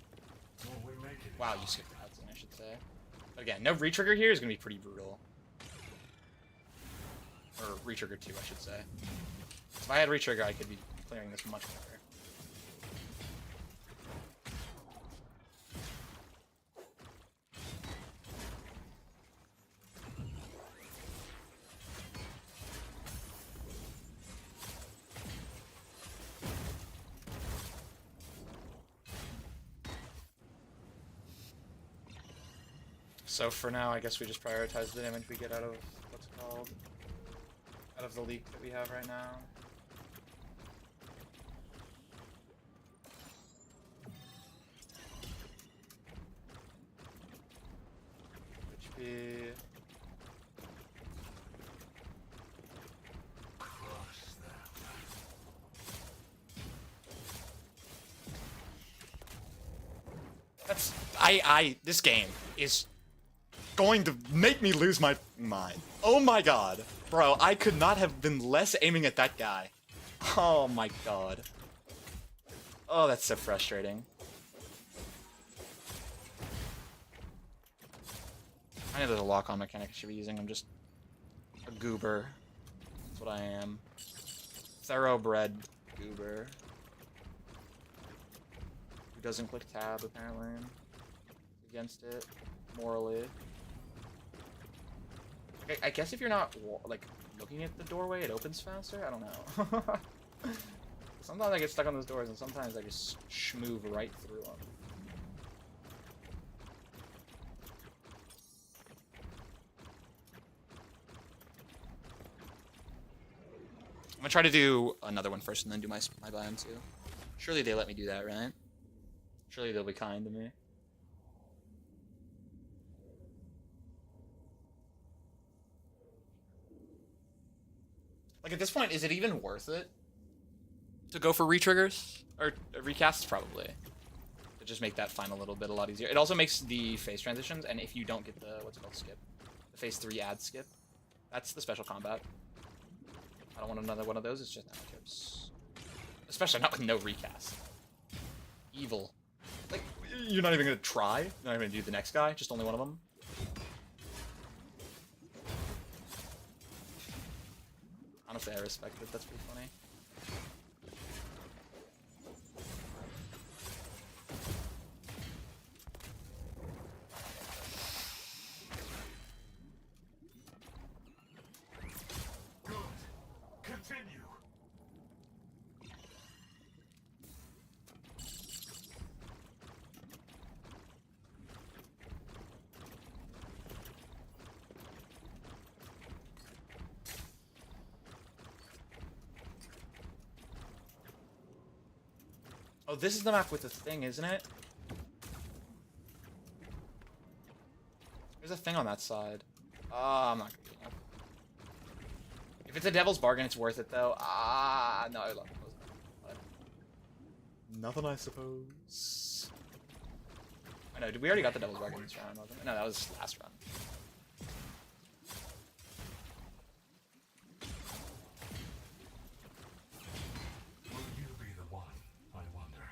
Will we make it? Wow, you skipped the cutscene, I should say. Again, no retrigger here is going to be pretty brutal. Or retrigger 2, I should say. If I had retrigger, I could be clearing this much better. So for now, I guess we just prioritize the damage we get out of what's it called? Out of the leak that we have right now. HP. Crush them. That's this game is going to make me lose my mind. Oh my god. Bro, I could not have been less aiming at that guy. Oh my god. Oh, that's so frustrating. I know there's a lock-on mechanic I should be using. I'm just a goober. That's what I am. Thoroughbred goober. Who doesn't click tab, apparently. Against it, morally. I guess if you're not, like, looking at the doorway, it opens faster? I don't know. Sometimes I get stuck on those doors, and sometimes I just schmoove right through them. I'm gonna try to do another one first and then do my biome too. Surely they let me do that, right? Surely they'll be kind to me. Like, at this point, is it even worth it to go for retriggers? Or recasts, probably. To just make that final little bit a lot easier. It also makes the phase transitions, and if you don't get the, what's it called, skip, the phase 3 ad skip, that's the special combat. I don't want another one of those, it's just nanochips. Especially not with no recast. Evil. Like, you're not even gonna try? You're not even gonna do the next guy? Just only one of them? Honestly, I respect it. That's pretty funny. Good. Continue. Oh, this is the map with the thing, isn't it? There's a thing on that side. I'm not gonna do enough. If it's a devil's bargain, it's worth it, though. No, I love it. Nothing, I suppose. I know, we already got the Devil's Bargain this round, wasn't it? No, that was last round. Will you be the one, I wonder?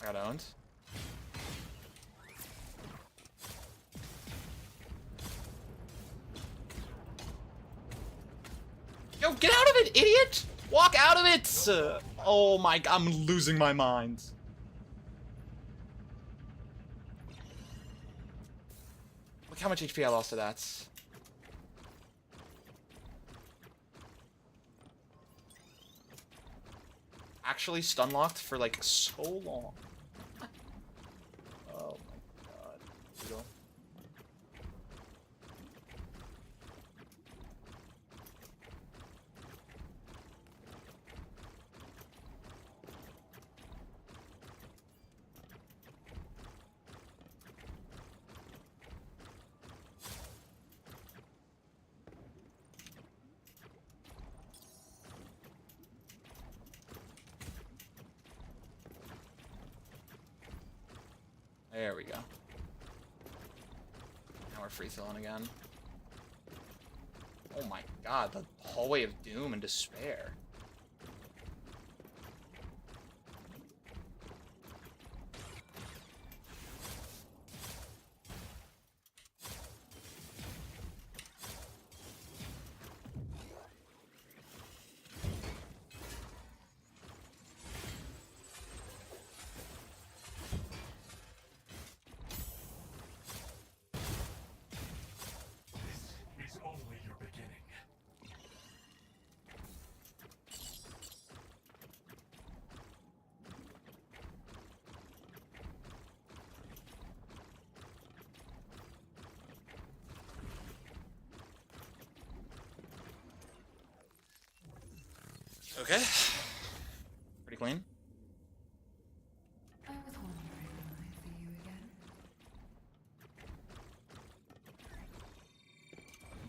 I got owned. Yo, get out of it, idiot! Walk out of it! Oh my god, I'm losing my mind. Look how much HP I lost to that. Actually stun locked for like so long. Oh my god. Brutal. There we go. Now we're free throwing again. Oh my god, the hallway of doom and despair. This is only your beginning. Okay. Pretty clean. I was wondering when I'd see you again.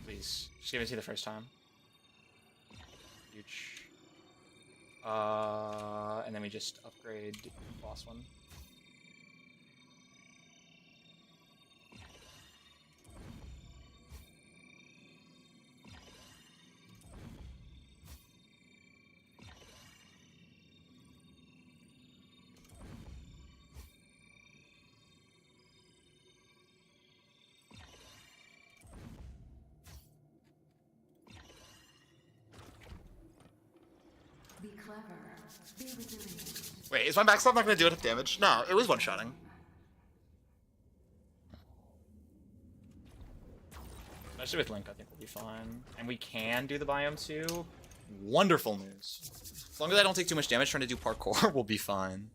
Please. Just give it to you the first time. Huge. And then we just upgrade boss one. Be clever. Be resilient. Wait, is my backstab not gonna do enough damage? No, it was one-shotting. Especially with Link, I think we'll be fine. And we can do the biome too. Wonderful news. As long as I don't take too much damage trying to do parkour, we'll be fine.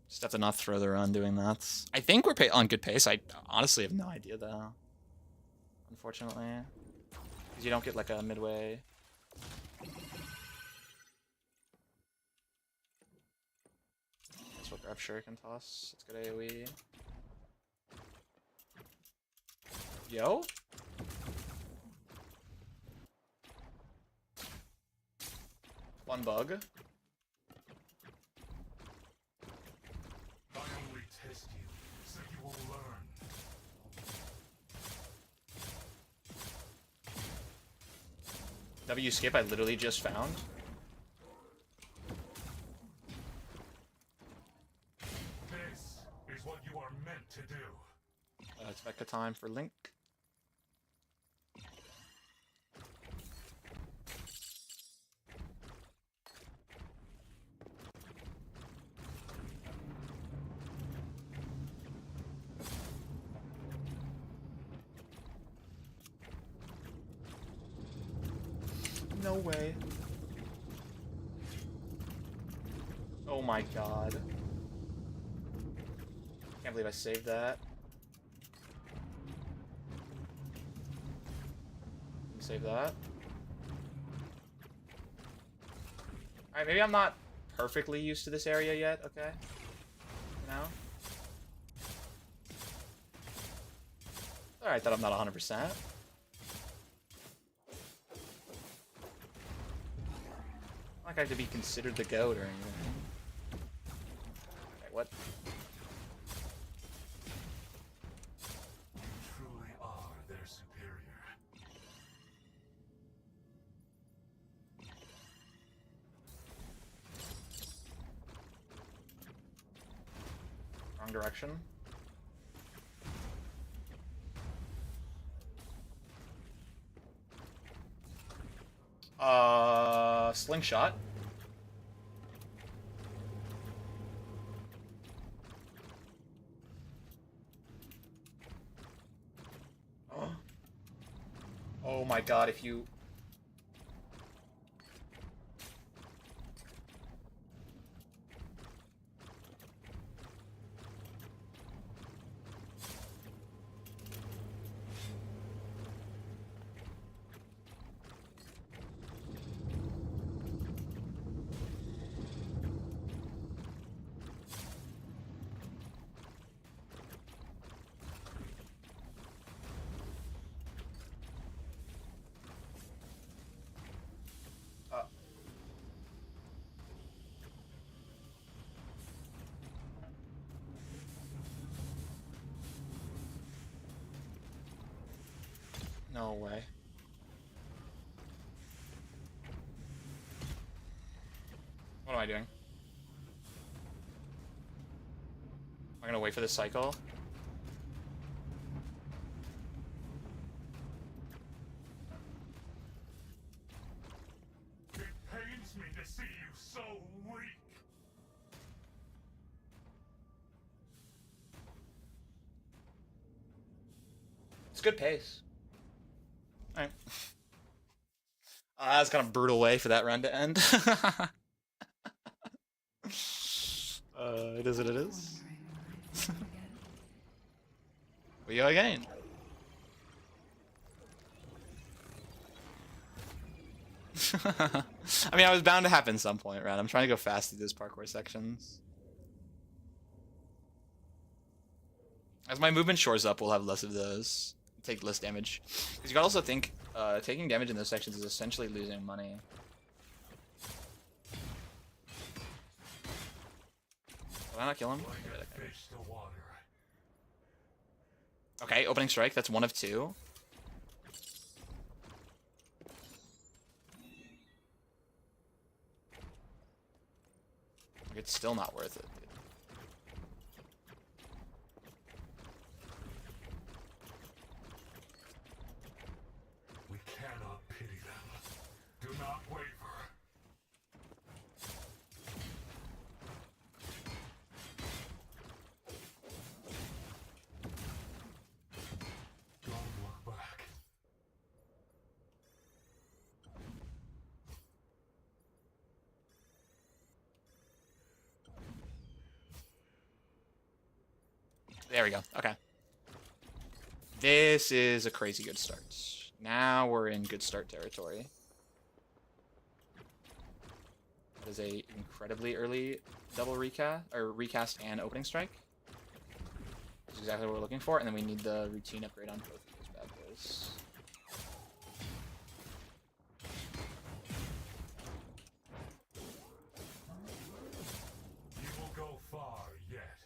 Just have to not throw the run doing that. I think we're on good pace. I honestly have no idea though. Unfortunately. Because you don't get like a midway. That's what grab shuriken toss. It's good AoE. Yo? One bug. I only test you, so you will learn. W skip I literally just found. This is what you are meant to do. It's Mecha time for Link. No way. Oh my god. Can't believe I saved that. Save that. Alright, maybe I'm not perfectly used to this area yet, okay? No? Alright, that I'm not 100%. Like I have to be considered the GOAT or anything. Okay, what? Truly are their superior. Wrong direction. Slingshot. Oh my god, if you... No way. What am I doing? Am I gonna wait for this cycle? It pains me to see you so weak. It's good pace. Alright. That's kind of brutal way for that run to end. It is what it is. We go again. I mean, I was bound to happen some point, right? I'm trying to go fast through those parkour sections. As my movement shores up, we'll have less of those. Take less damage. Because you gotta also think, taking damage in those sections is essentially losing money. Did I not kill him? Okay, opening strike, that's one of two. It's still not worth it, dude. We cannot pity them. Do not waver. Don't look back. There we go. Okay. This is a crazy good start. Now we're in good start territory. That is a incredibly early double recast and opening strike. That's exactly what we're looking for, and then we need the routine upgrade on both of those bad boys. You will go far yet.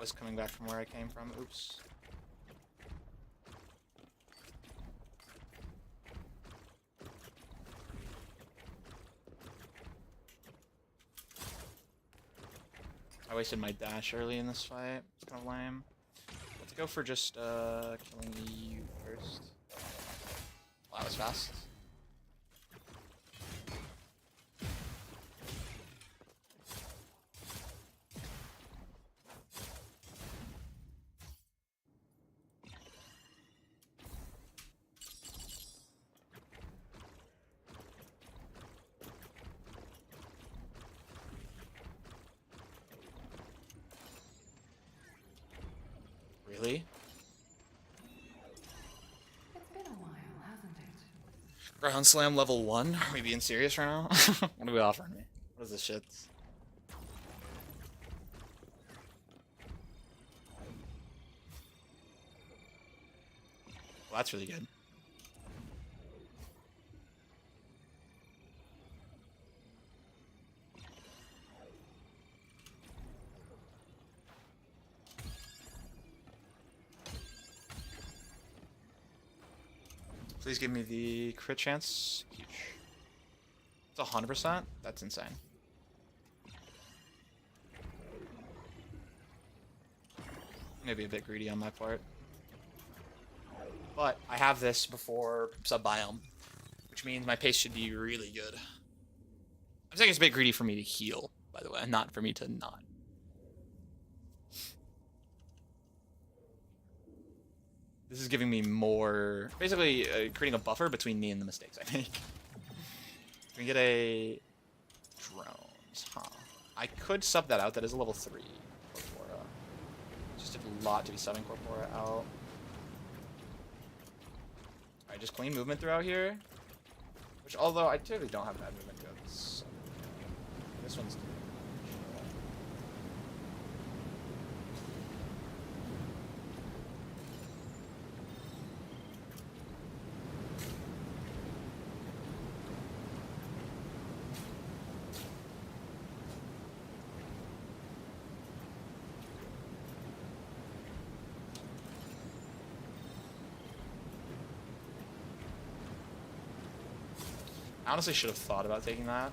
was coming back from where I came from. Oops. I wasted my dash early in this fight. It's kind of lame. Let's go for just killing you first. Wow, that was fast. Really? It's been a while, hasn't it? Ground slam level 1? Are we being serious right now? What are we offering me? What is this shit? Well, that's really good. Please give me the crit chance. Huge. It's 100%? That's insane. Maybe a bit greedy on my part. But I have this before sub-biome, which means my pace should be really good. I'm saying it's a bit greedy for me to heal, by the way, not for me to not. This is giving me more, basically creating a buffer between me and the mistakes I make. We get a drones, huh? I could sub that out. That is a level 3 Corpora. Just a lot to be subbing Corpora out. Alright, just clean movement throughout here. Which, although I typically don't have bad movement throughout this. This one's. I honestly should have thought about taking that.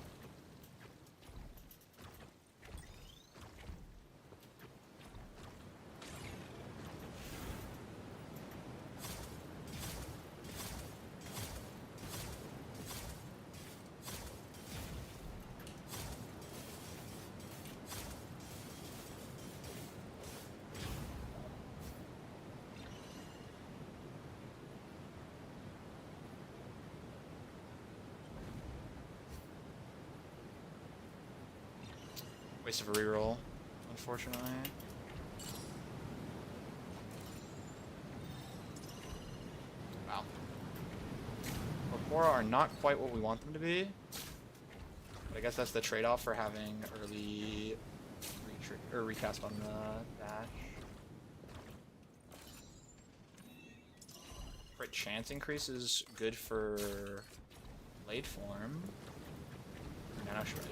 Waste of a reroll, unfortunately. Wow. Corpora are not quite what we want them to be. But I guess that's the trade-off for having early recast on the dash. Crit chance increase is good for blade form. Nano Strike.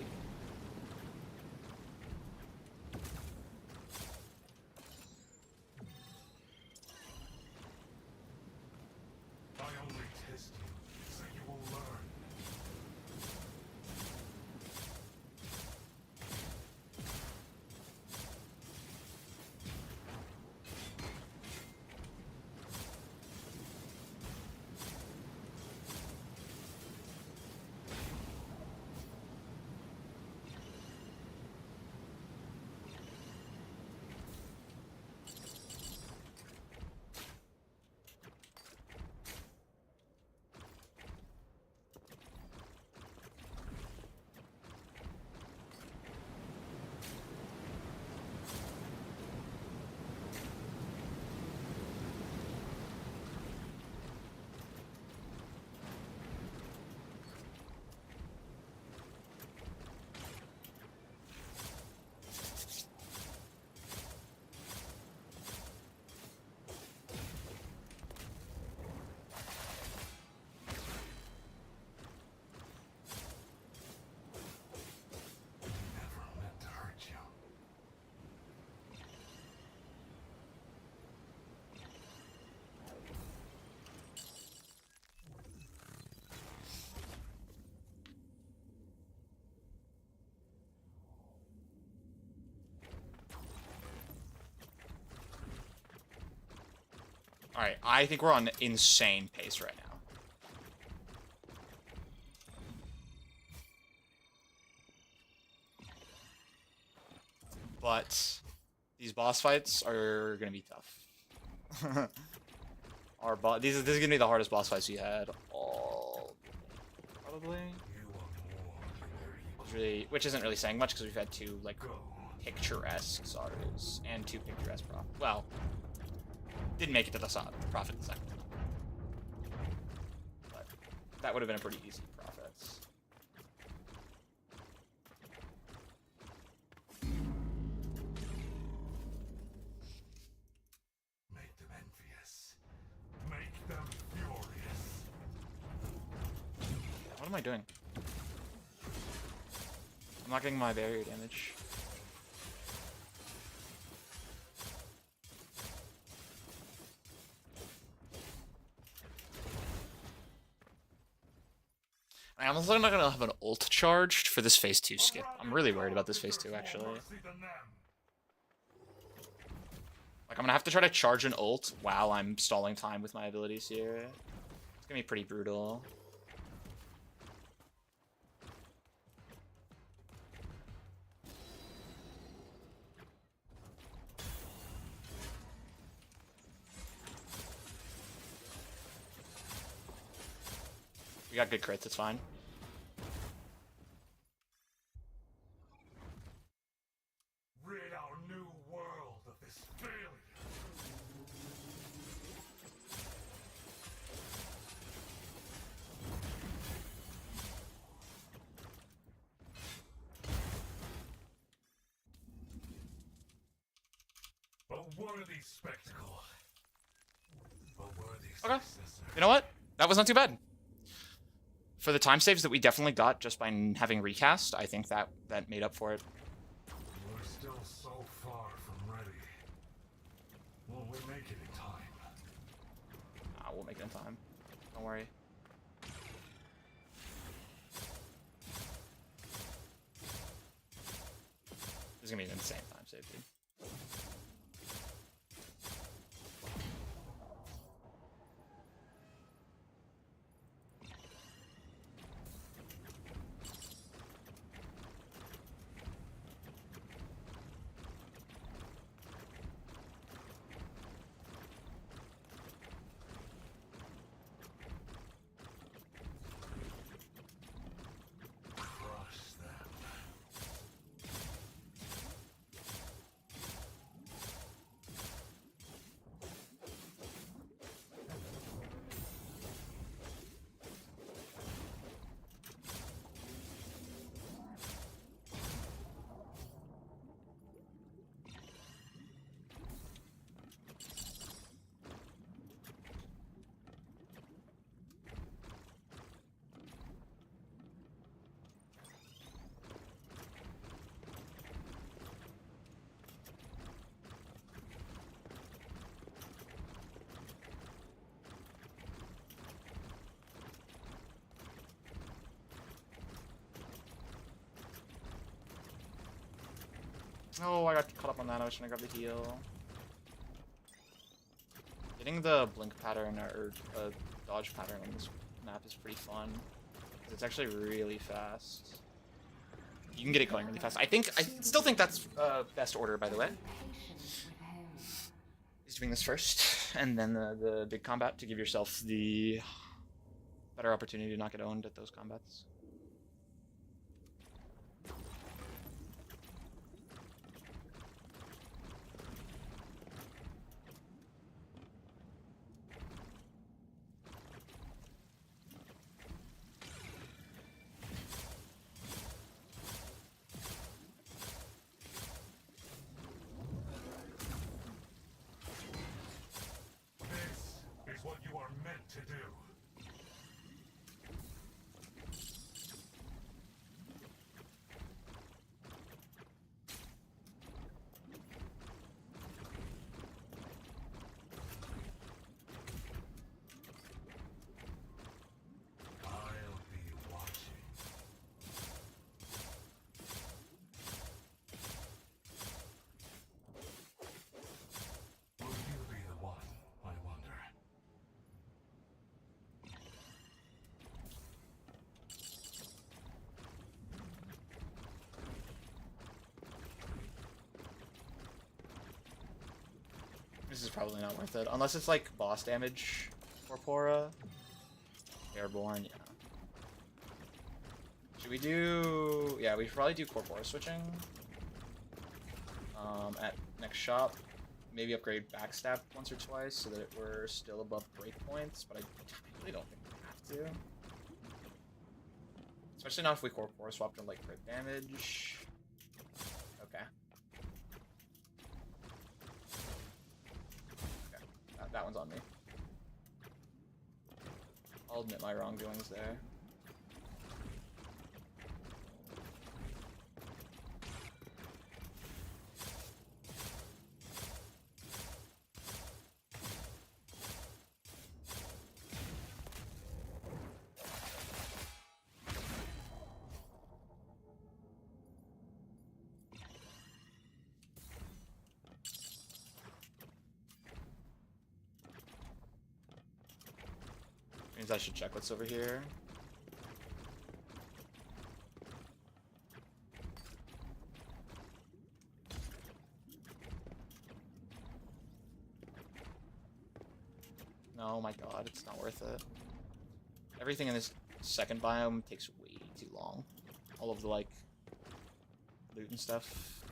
Alright, I think we're on insane pace right now. But these boss fights are gonna be tough. This is gonna be the hardest boss fights we had all probably. Which isn't really saying much because we've had two like picturesque Zarus and two picturesque Prophet. Well, didn't make it to the Prophet in second. But that would have been a pretty easy Prophets. Make them envious. Make them furious. What am I doing? I'm not getting my barrier damage. I'm also not gonna have an ult charged for this phase 2 skip. I'm really worried about this phase 2 actually. Like I'm gonna have to try to charge an ult while I'm stalling time with my abilities here. It's gonna be pretty brutal. We got good crits, it's fine. Rid our new world of this failure. A worthy spectacle. A worthy Okay. successor. You know what? That was not too bad. For the time saves that we definitely got just by having recast, I think that made up for it. We're still so far from ready. Will we make it in time? We'll make it in time. Don't worry. This is gonna be an insane time save, dude. Crush them. Oh, I got caught up on that. I was trying to grab the heal. Getting the blink pattern or dodge pattern on this map is pretty fun. 'Cause it's actually really fast. You can get it going really fast. I still think that's best order, by the way. He's doing this first, and then the big combat to give yourself the better opportunity to not get owned at those combats. This is what you are meant to do. I'll be watching. Will you be the one, I wonder? This is probably not worth it. Unless it's like boss damage. Corpora. Airborne, yeah. Should we do... Yeah, we should probably do Corpora switching. At next shop. Maybe upgrade backstab once or twice so that we're still above breakpoints, but I really don't think we have to. Especially not if we Corpora swap to like crit damage. Okay. Okay, that one's on me. I'll admit my wrongdoings there. Means I should check what's over here. No, my god, it's not worth it. Everything in this second biome takes way too long. All of the, like, loot and stuff.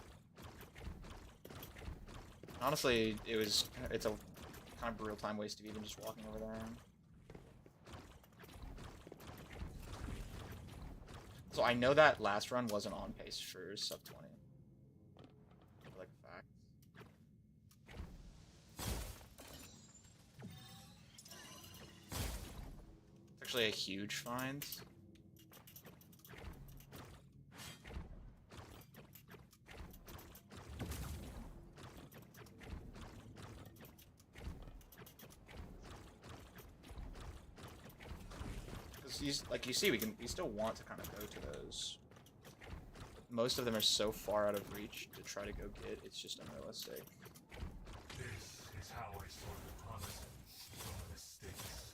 Honestly, it's a kind of real-time waste of even just walking over there. So I know that last run wasn't on pace for sub 20. For, like, a fact. It's actually a huge find. Like you see, we still want to kind of go to those. But most of them are so far out of reach to try to go get. It's just unrealistic. This is how I sort the promises from the mistakes.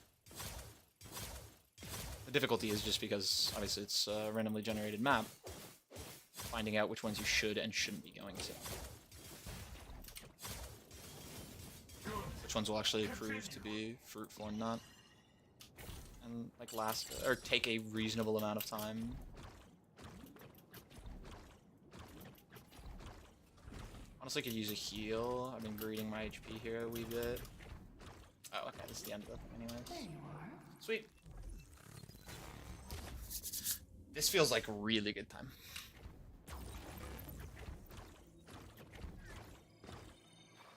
The difficulty is just because obviously it's a randomly generated map. Finding out which ones you should and shouldn't be going to. Which ones will actually prove to be fruitful and not. And like last or take a reasonable amount of time. Honestly, could use a heal. I've been greeting my HP here a wee bit. Oh, okay, this is the end of the thing, anyways. There you are. Sweet. This feels like a really good time.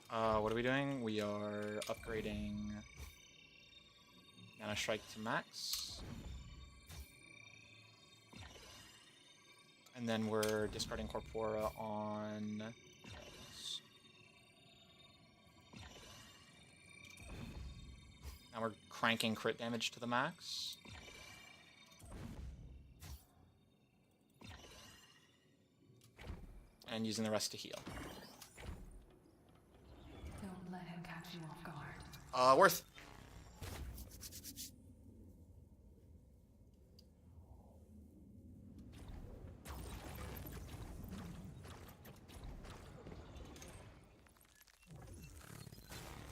What are we doing? We are upgrading Nano Strike to max. And then we're discarding Corpora on... Now we're cranking crit damage to the max. And using the rest to heal. Don't let him catch you off guard. Worth.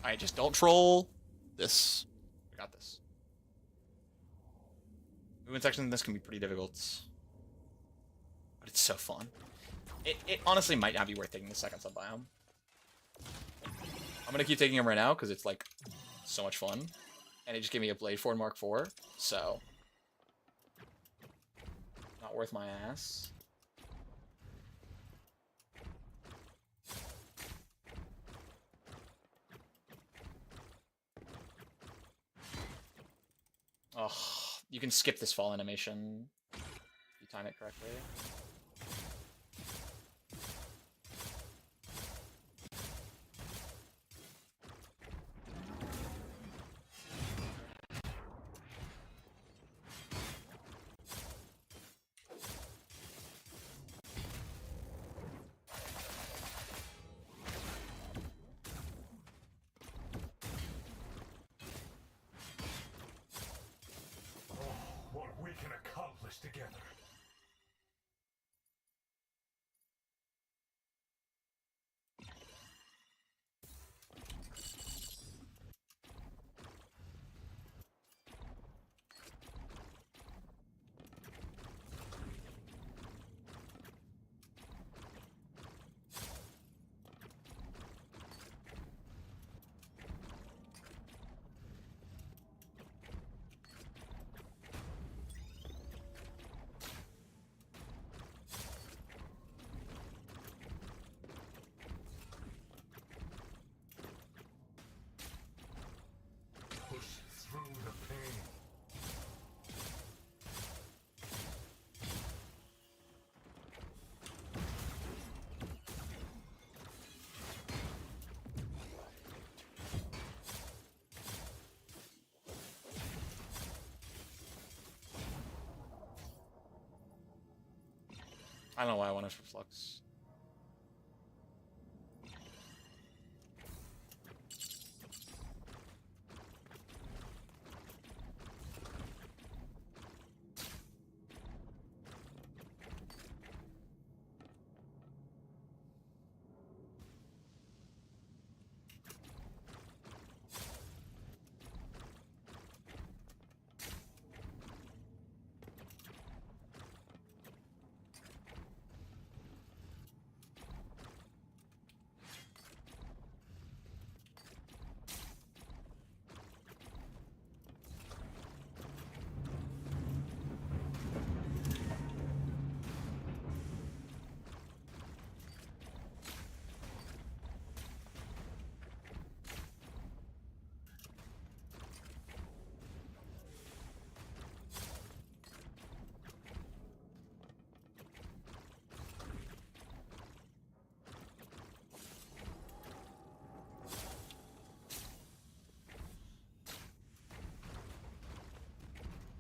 Alright, just don't troll this. We got this. Movement section in this can be pretty difficult. But it's so fun. It honestly might not be worth taking the second sub biome. I'm gonna keep taking him right now because it's like so much fun. And it just gave me a Blade Forward Mark IV, so not worth my ass. Oh, you can skip this fall animation if you time it correctly. What we can accomplish together. I don't know why I wanted for Flux.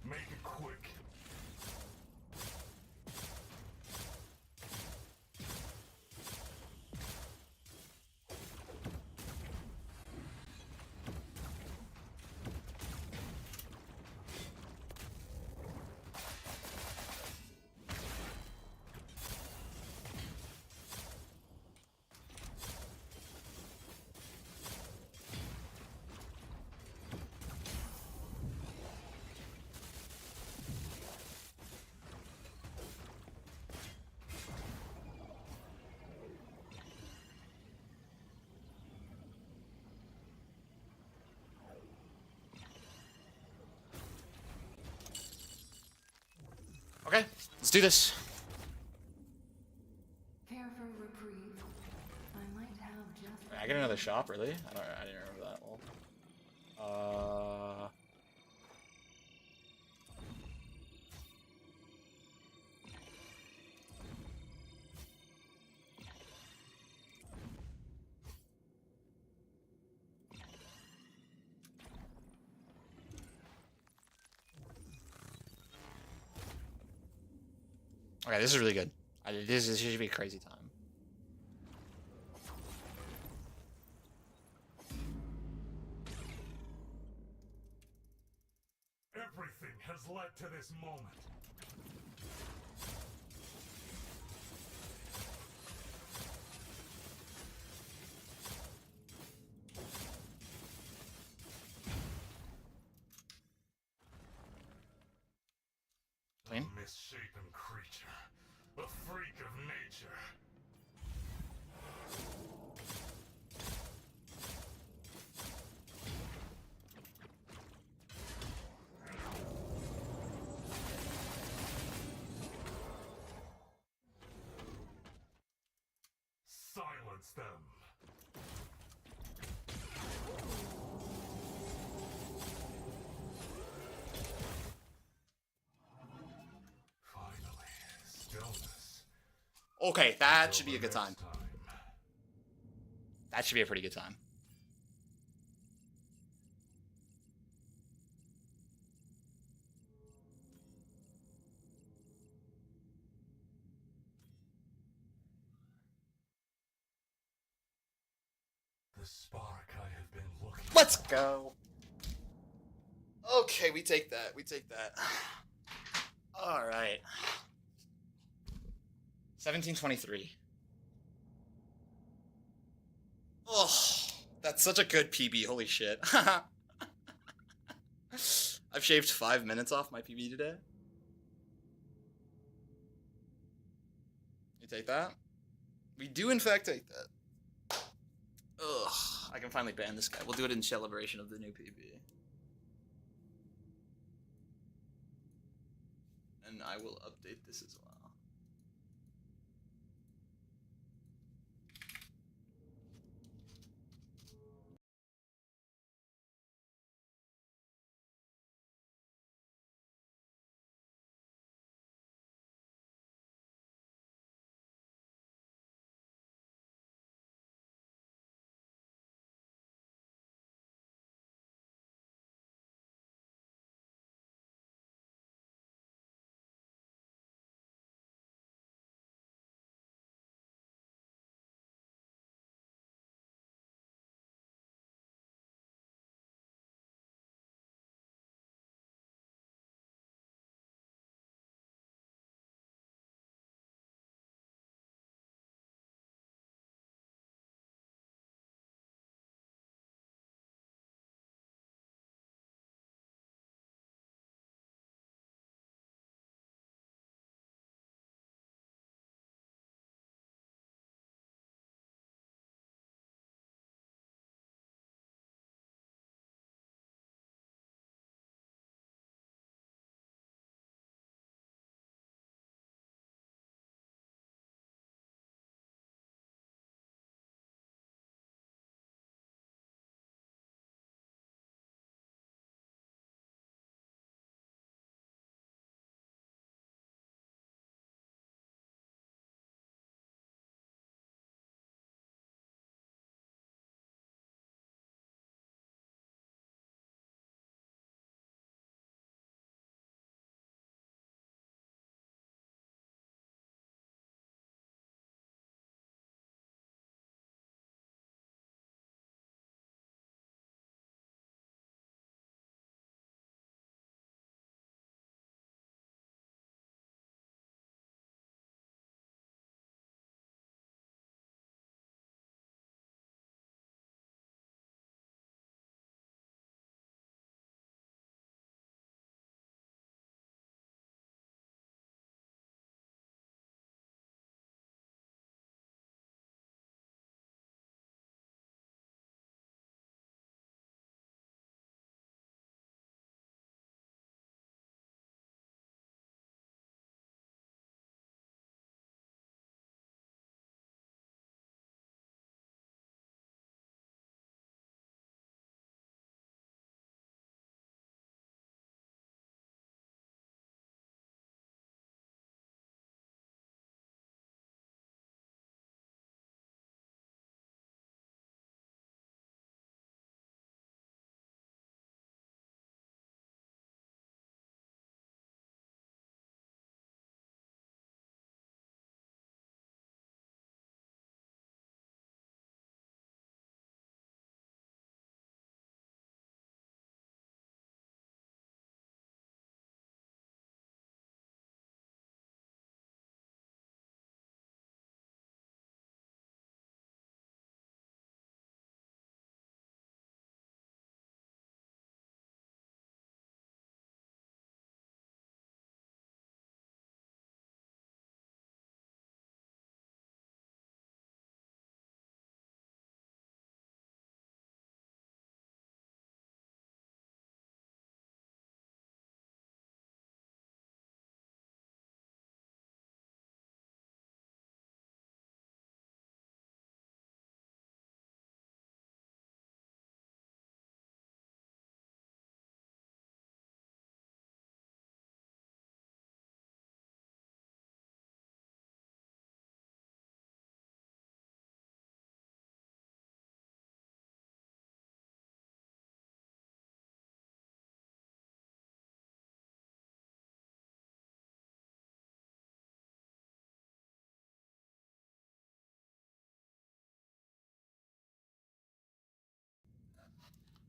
Make it quick. Okay, let's do this. Care for reprieve? I might have just. I get another shop, really? I didn't remember that. Well, okay, this is really good. This should be a crazy time. Everything has led to this moment. Clean. A misshapen creature. A freak of nature. Silence them. Finally, stillness. Okay, that should be a Till good the time. next time. That should be a pretty good time. The spark I have been looking Let's for. go. Okay, we take that. We take that. All right. 1723. Oh, that's such a good PB. Holy shit. I've shaved 5 minutes off my PB today. You take that? We do, in fact, take that. Ugh. I can finally ban this guy. We'll do it in celebration of the new PB. And I will update this as well.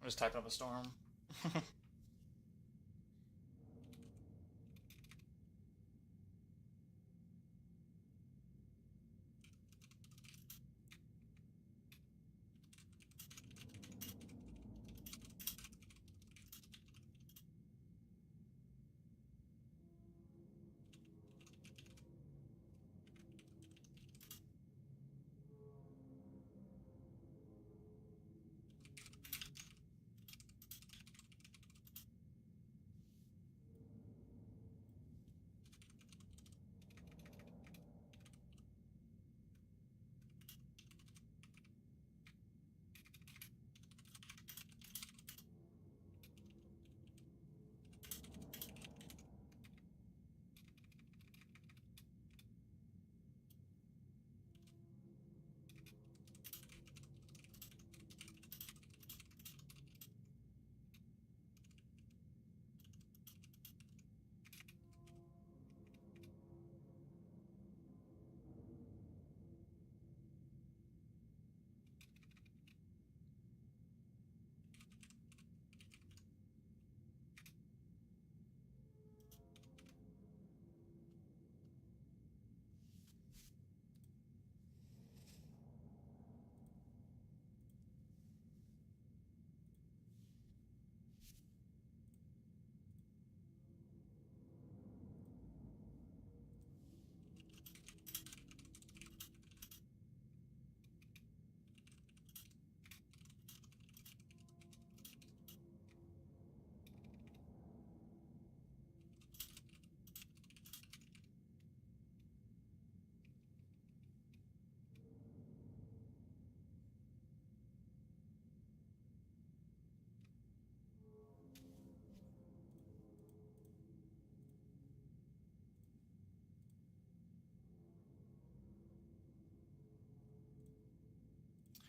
I'm just typing up a storm.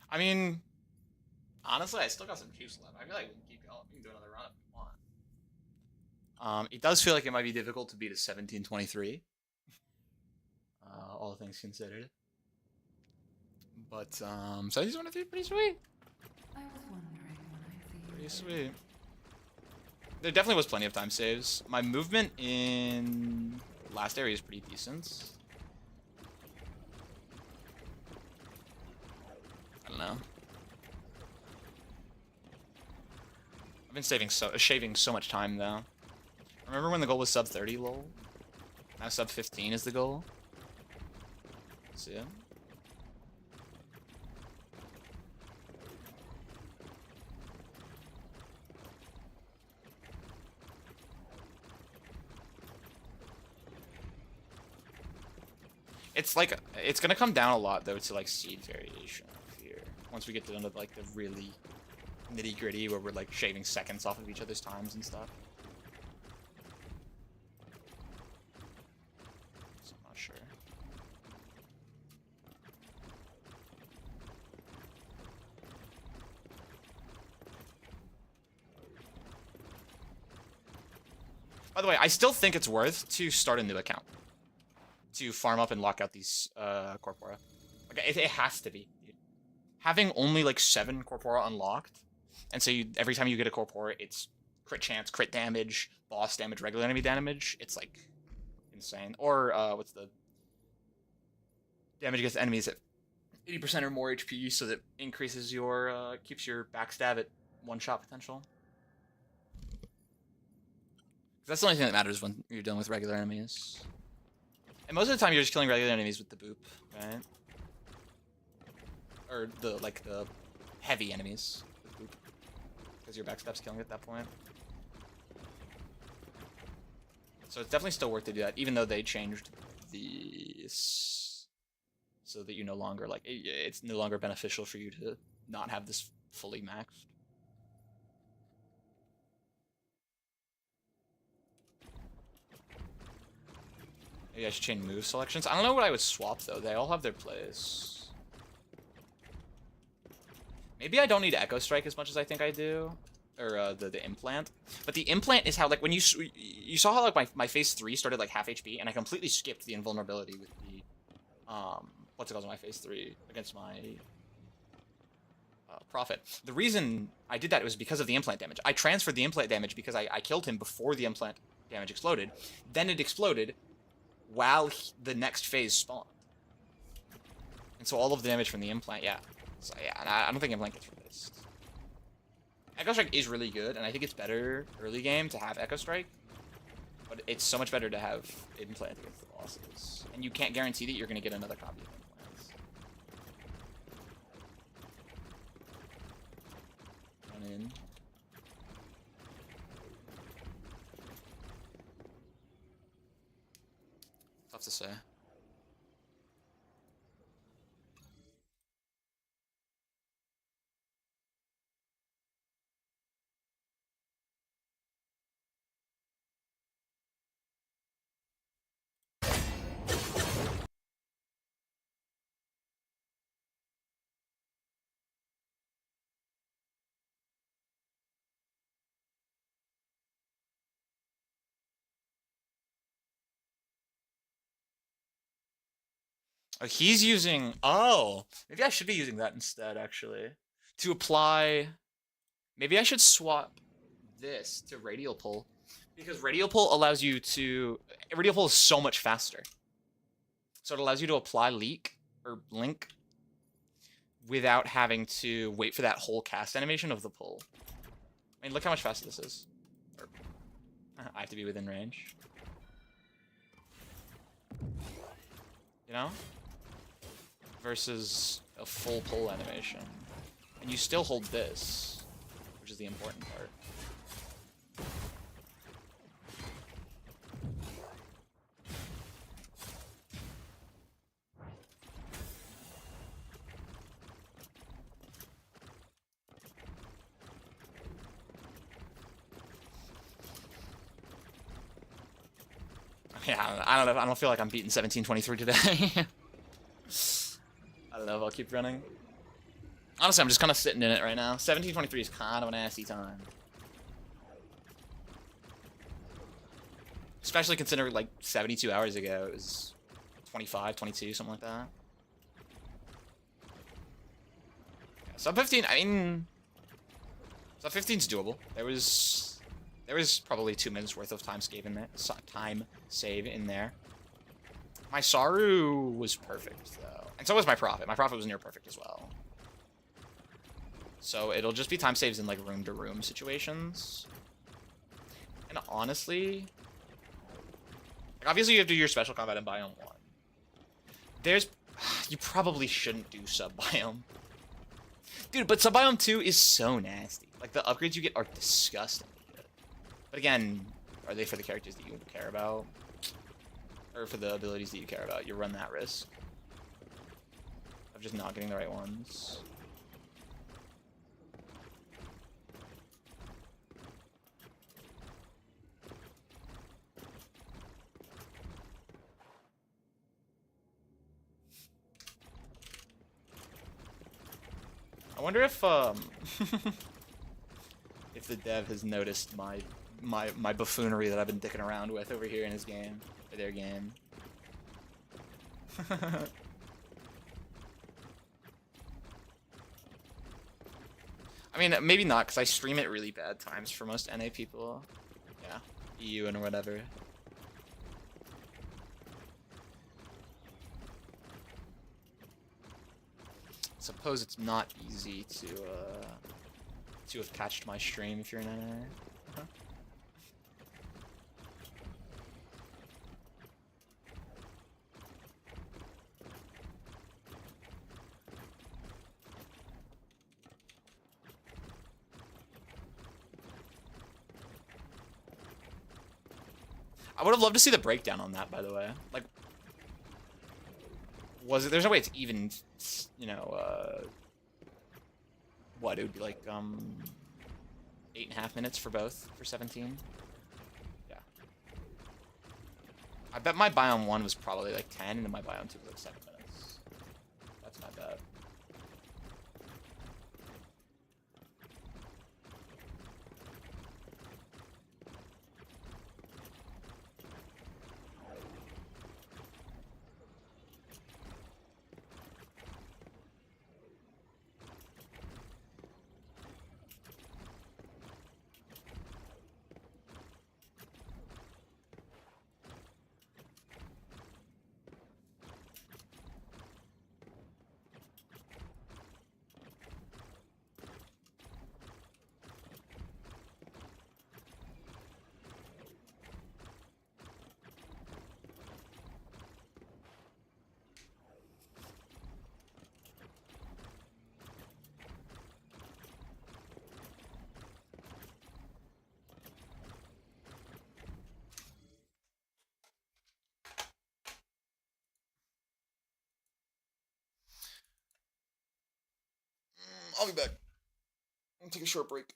I mean, honestly, I still got some juice left. I feel like we can keep going. We can do another run if we want. It does feel like it might be difficult to beat a 1723. All things considered. But 1723 pretty sweet. I was wondering when I'd see you Pretty again. sweet. There definitely was plenty of time saves. My movement in last area is pretty decent. I don't know. I've been shaving so much time though. Remember when the goal was sub 30, lol? Now sub 15 is the goal. See ya. It's like, it's gonna come down a lot though to like seed variation here. Once we get down to like the really nitty gritty where we're like shaving seconds off of each other's times and stuff. So I'm not sure. By the way, I still think it's worth to start a new account to farm up and lock out these corpora. Like it has to be. Dude. Having only like 7 corpora unlocked, and so every time you get a corpora, it's crit chance, crit damage, boss damage, regular enemy damage. It's like insane. Or what's the damage against enemies at 80% or more HP, so that increases your keeps your backstab at 1-shot potential. That's the only thing that matters when you're dealing with regular enemies. And most of the time you're just killing regular enemies with the boop, right? Or the heavy enemies with boop. Because your backstab's killing at that point. So it's definitely still worth to do that, even though they changed this so that you no longer it's no longer beneficial for you to not have this fully maxed. Maybe I should change move selections. I don't know what I would swap though. They all have their place. Maybe I don't need Echo Strike as much as I think I do, or the implant. But the implant is how like when you saw how like my phase 3 started like half HP, and I completely skipped the invulnerability with the what's it called in my phase 3 against my Prophet. The reason I did that was because of the implant damage. I transferred the implant damage because I killed him before the implant damage exploded. Then it exploded while the next phase spawned. And so all of the damage from the implant, yeah. So yeah, and I don't think implant gets released. Echo Strike is really good, and I think it's better early game to have Echo Strike. But it's so much better to have implant against the bosses. And you can't guarantee that you're going to get another copy of implants. Run in. Tough to say. Oh, he's using... Oh! Maybe I should be using that instead, actually. To apply... Maybe I should swap this to Radial Pull. Because Radial Pull allows you to... Radial Pull is so much faster. So it allows you to apply Leak, or Link, without having to wait for that whole cast animation of the pull. I mean, look how much faster this is. Or, I have to be within range. You know? Versus a full pull animation. And you still hold this, which is the important part. Yeah, I don't know. I don't feel like I'm beating 1723 today. I don't know if I'll keep running. Honestly, I'm just kind of sitting in it right now. 1723 is kind of a nasty time. Especially considering, like, 72 hours ago, it was 25, 22, something like that. Yeah, sub 15, I mean... Sub 15's doable. There was probably 2 minutes worth of time save in there. My Saru was perfect, though. And so was my Prophet. My Prophet was near perfect as well. So it'll just be time saves in, like, room-to-room situations. And honestly... Like, obviously, you have to do your special combat in Biome 1. There's... You probably shouldn't do Sub-Biome. Dude, but Sub-Biome 2 is so nasty. Like, the upgrades you get are disgusting. But again, are they for the characters that you care about? Or for the abilities that you care about? You run that risk of just not getting the right ones. I wonder if if the dev has noticed my buffoonery that I've been dicking around with over here in his game, or their game. I mean, maybe not, because I stream at really bad times for most NA people. Yeah, EU and whatever. Suppose it's not easy to have catched my stream if you're in NA. I would have loved to see the breakdown on that, by the way. Like, was it? There's no way it's even, you know, what, it would be like, 8.5 minutes for both, for 17? Yeah. I bet my Biome 1 was probably like 10, and then my Biome 2 was like 7 minutes. That's my bet. I'll be back. I'm gonna take a short break.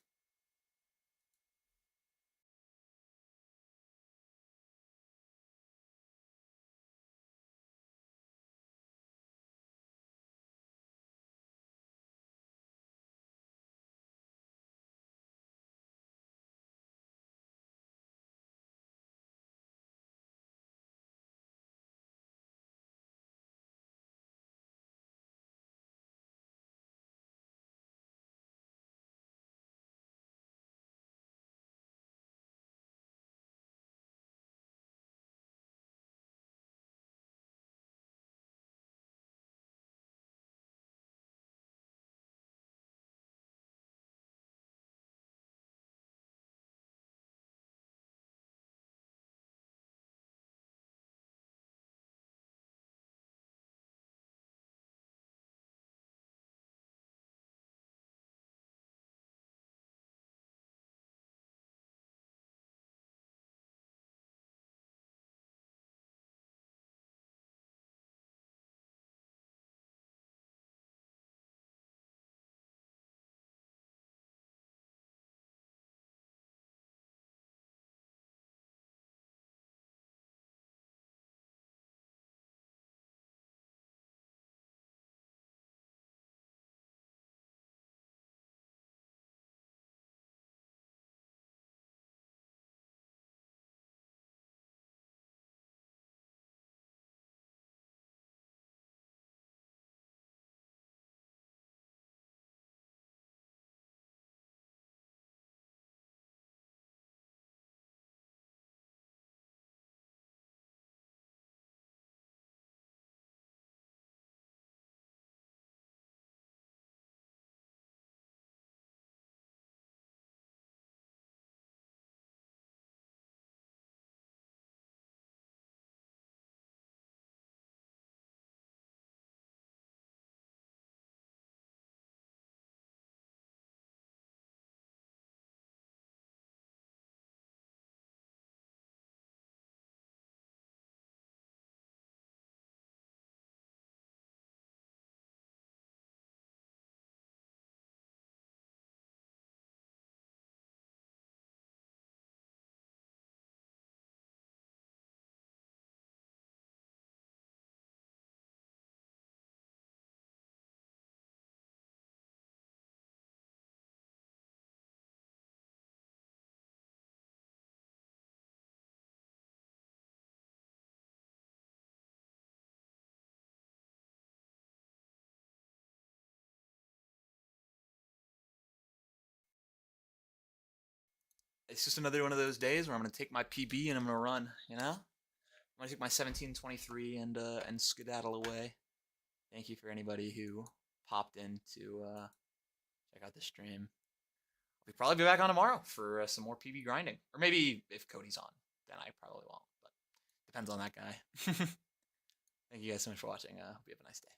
It's just another one of those days where I'm gonna take my PB and I'm gonna run. You know, I'm gonna take my 17:23 and skedaddle away. Thank you for anybody who popped in to check out the stream. We'll probably be back on tomorrow for some more PB grinding, or maybe if Cody's on, then I probably won't. But depends on that guy. Thank you guys so much for watching. Hope you have a nice day.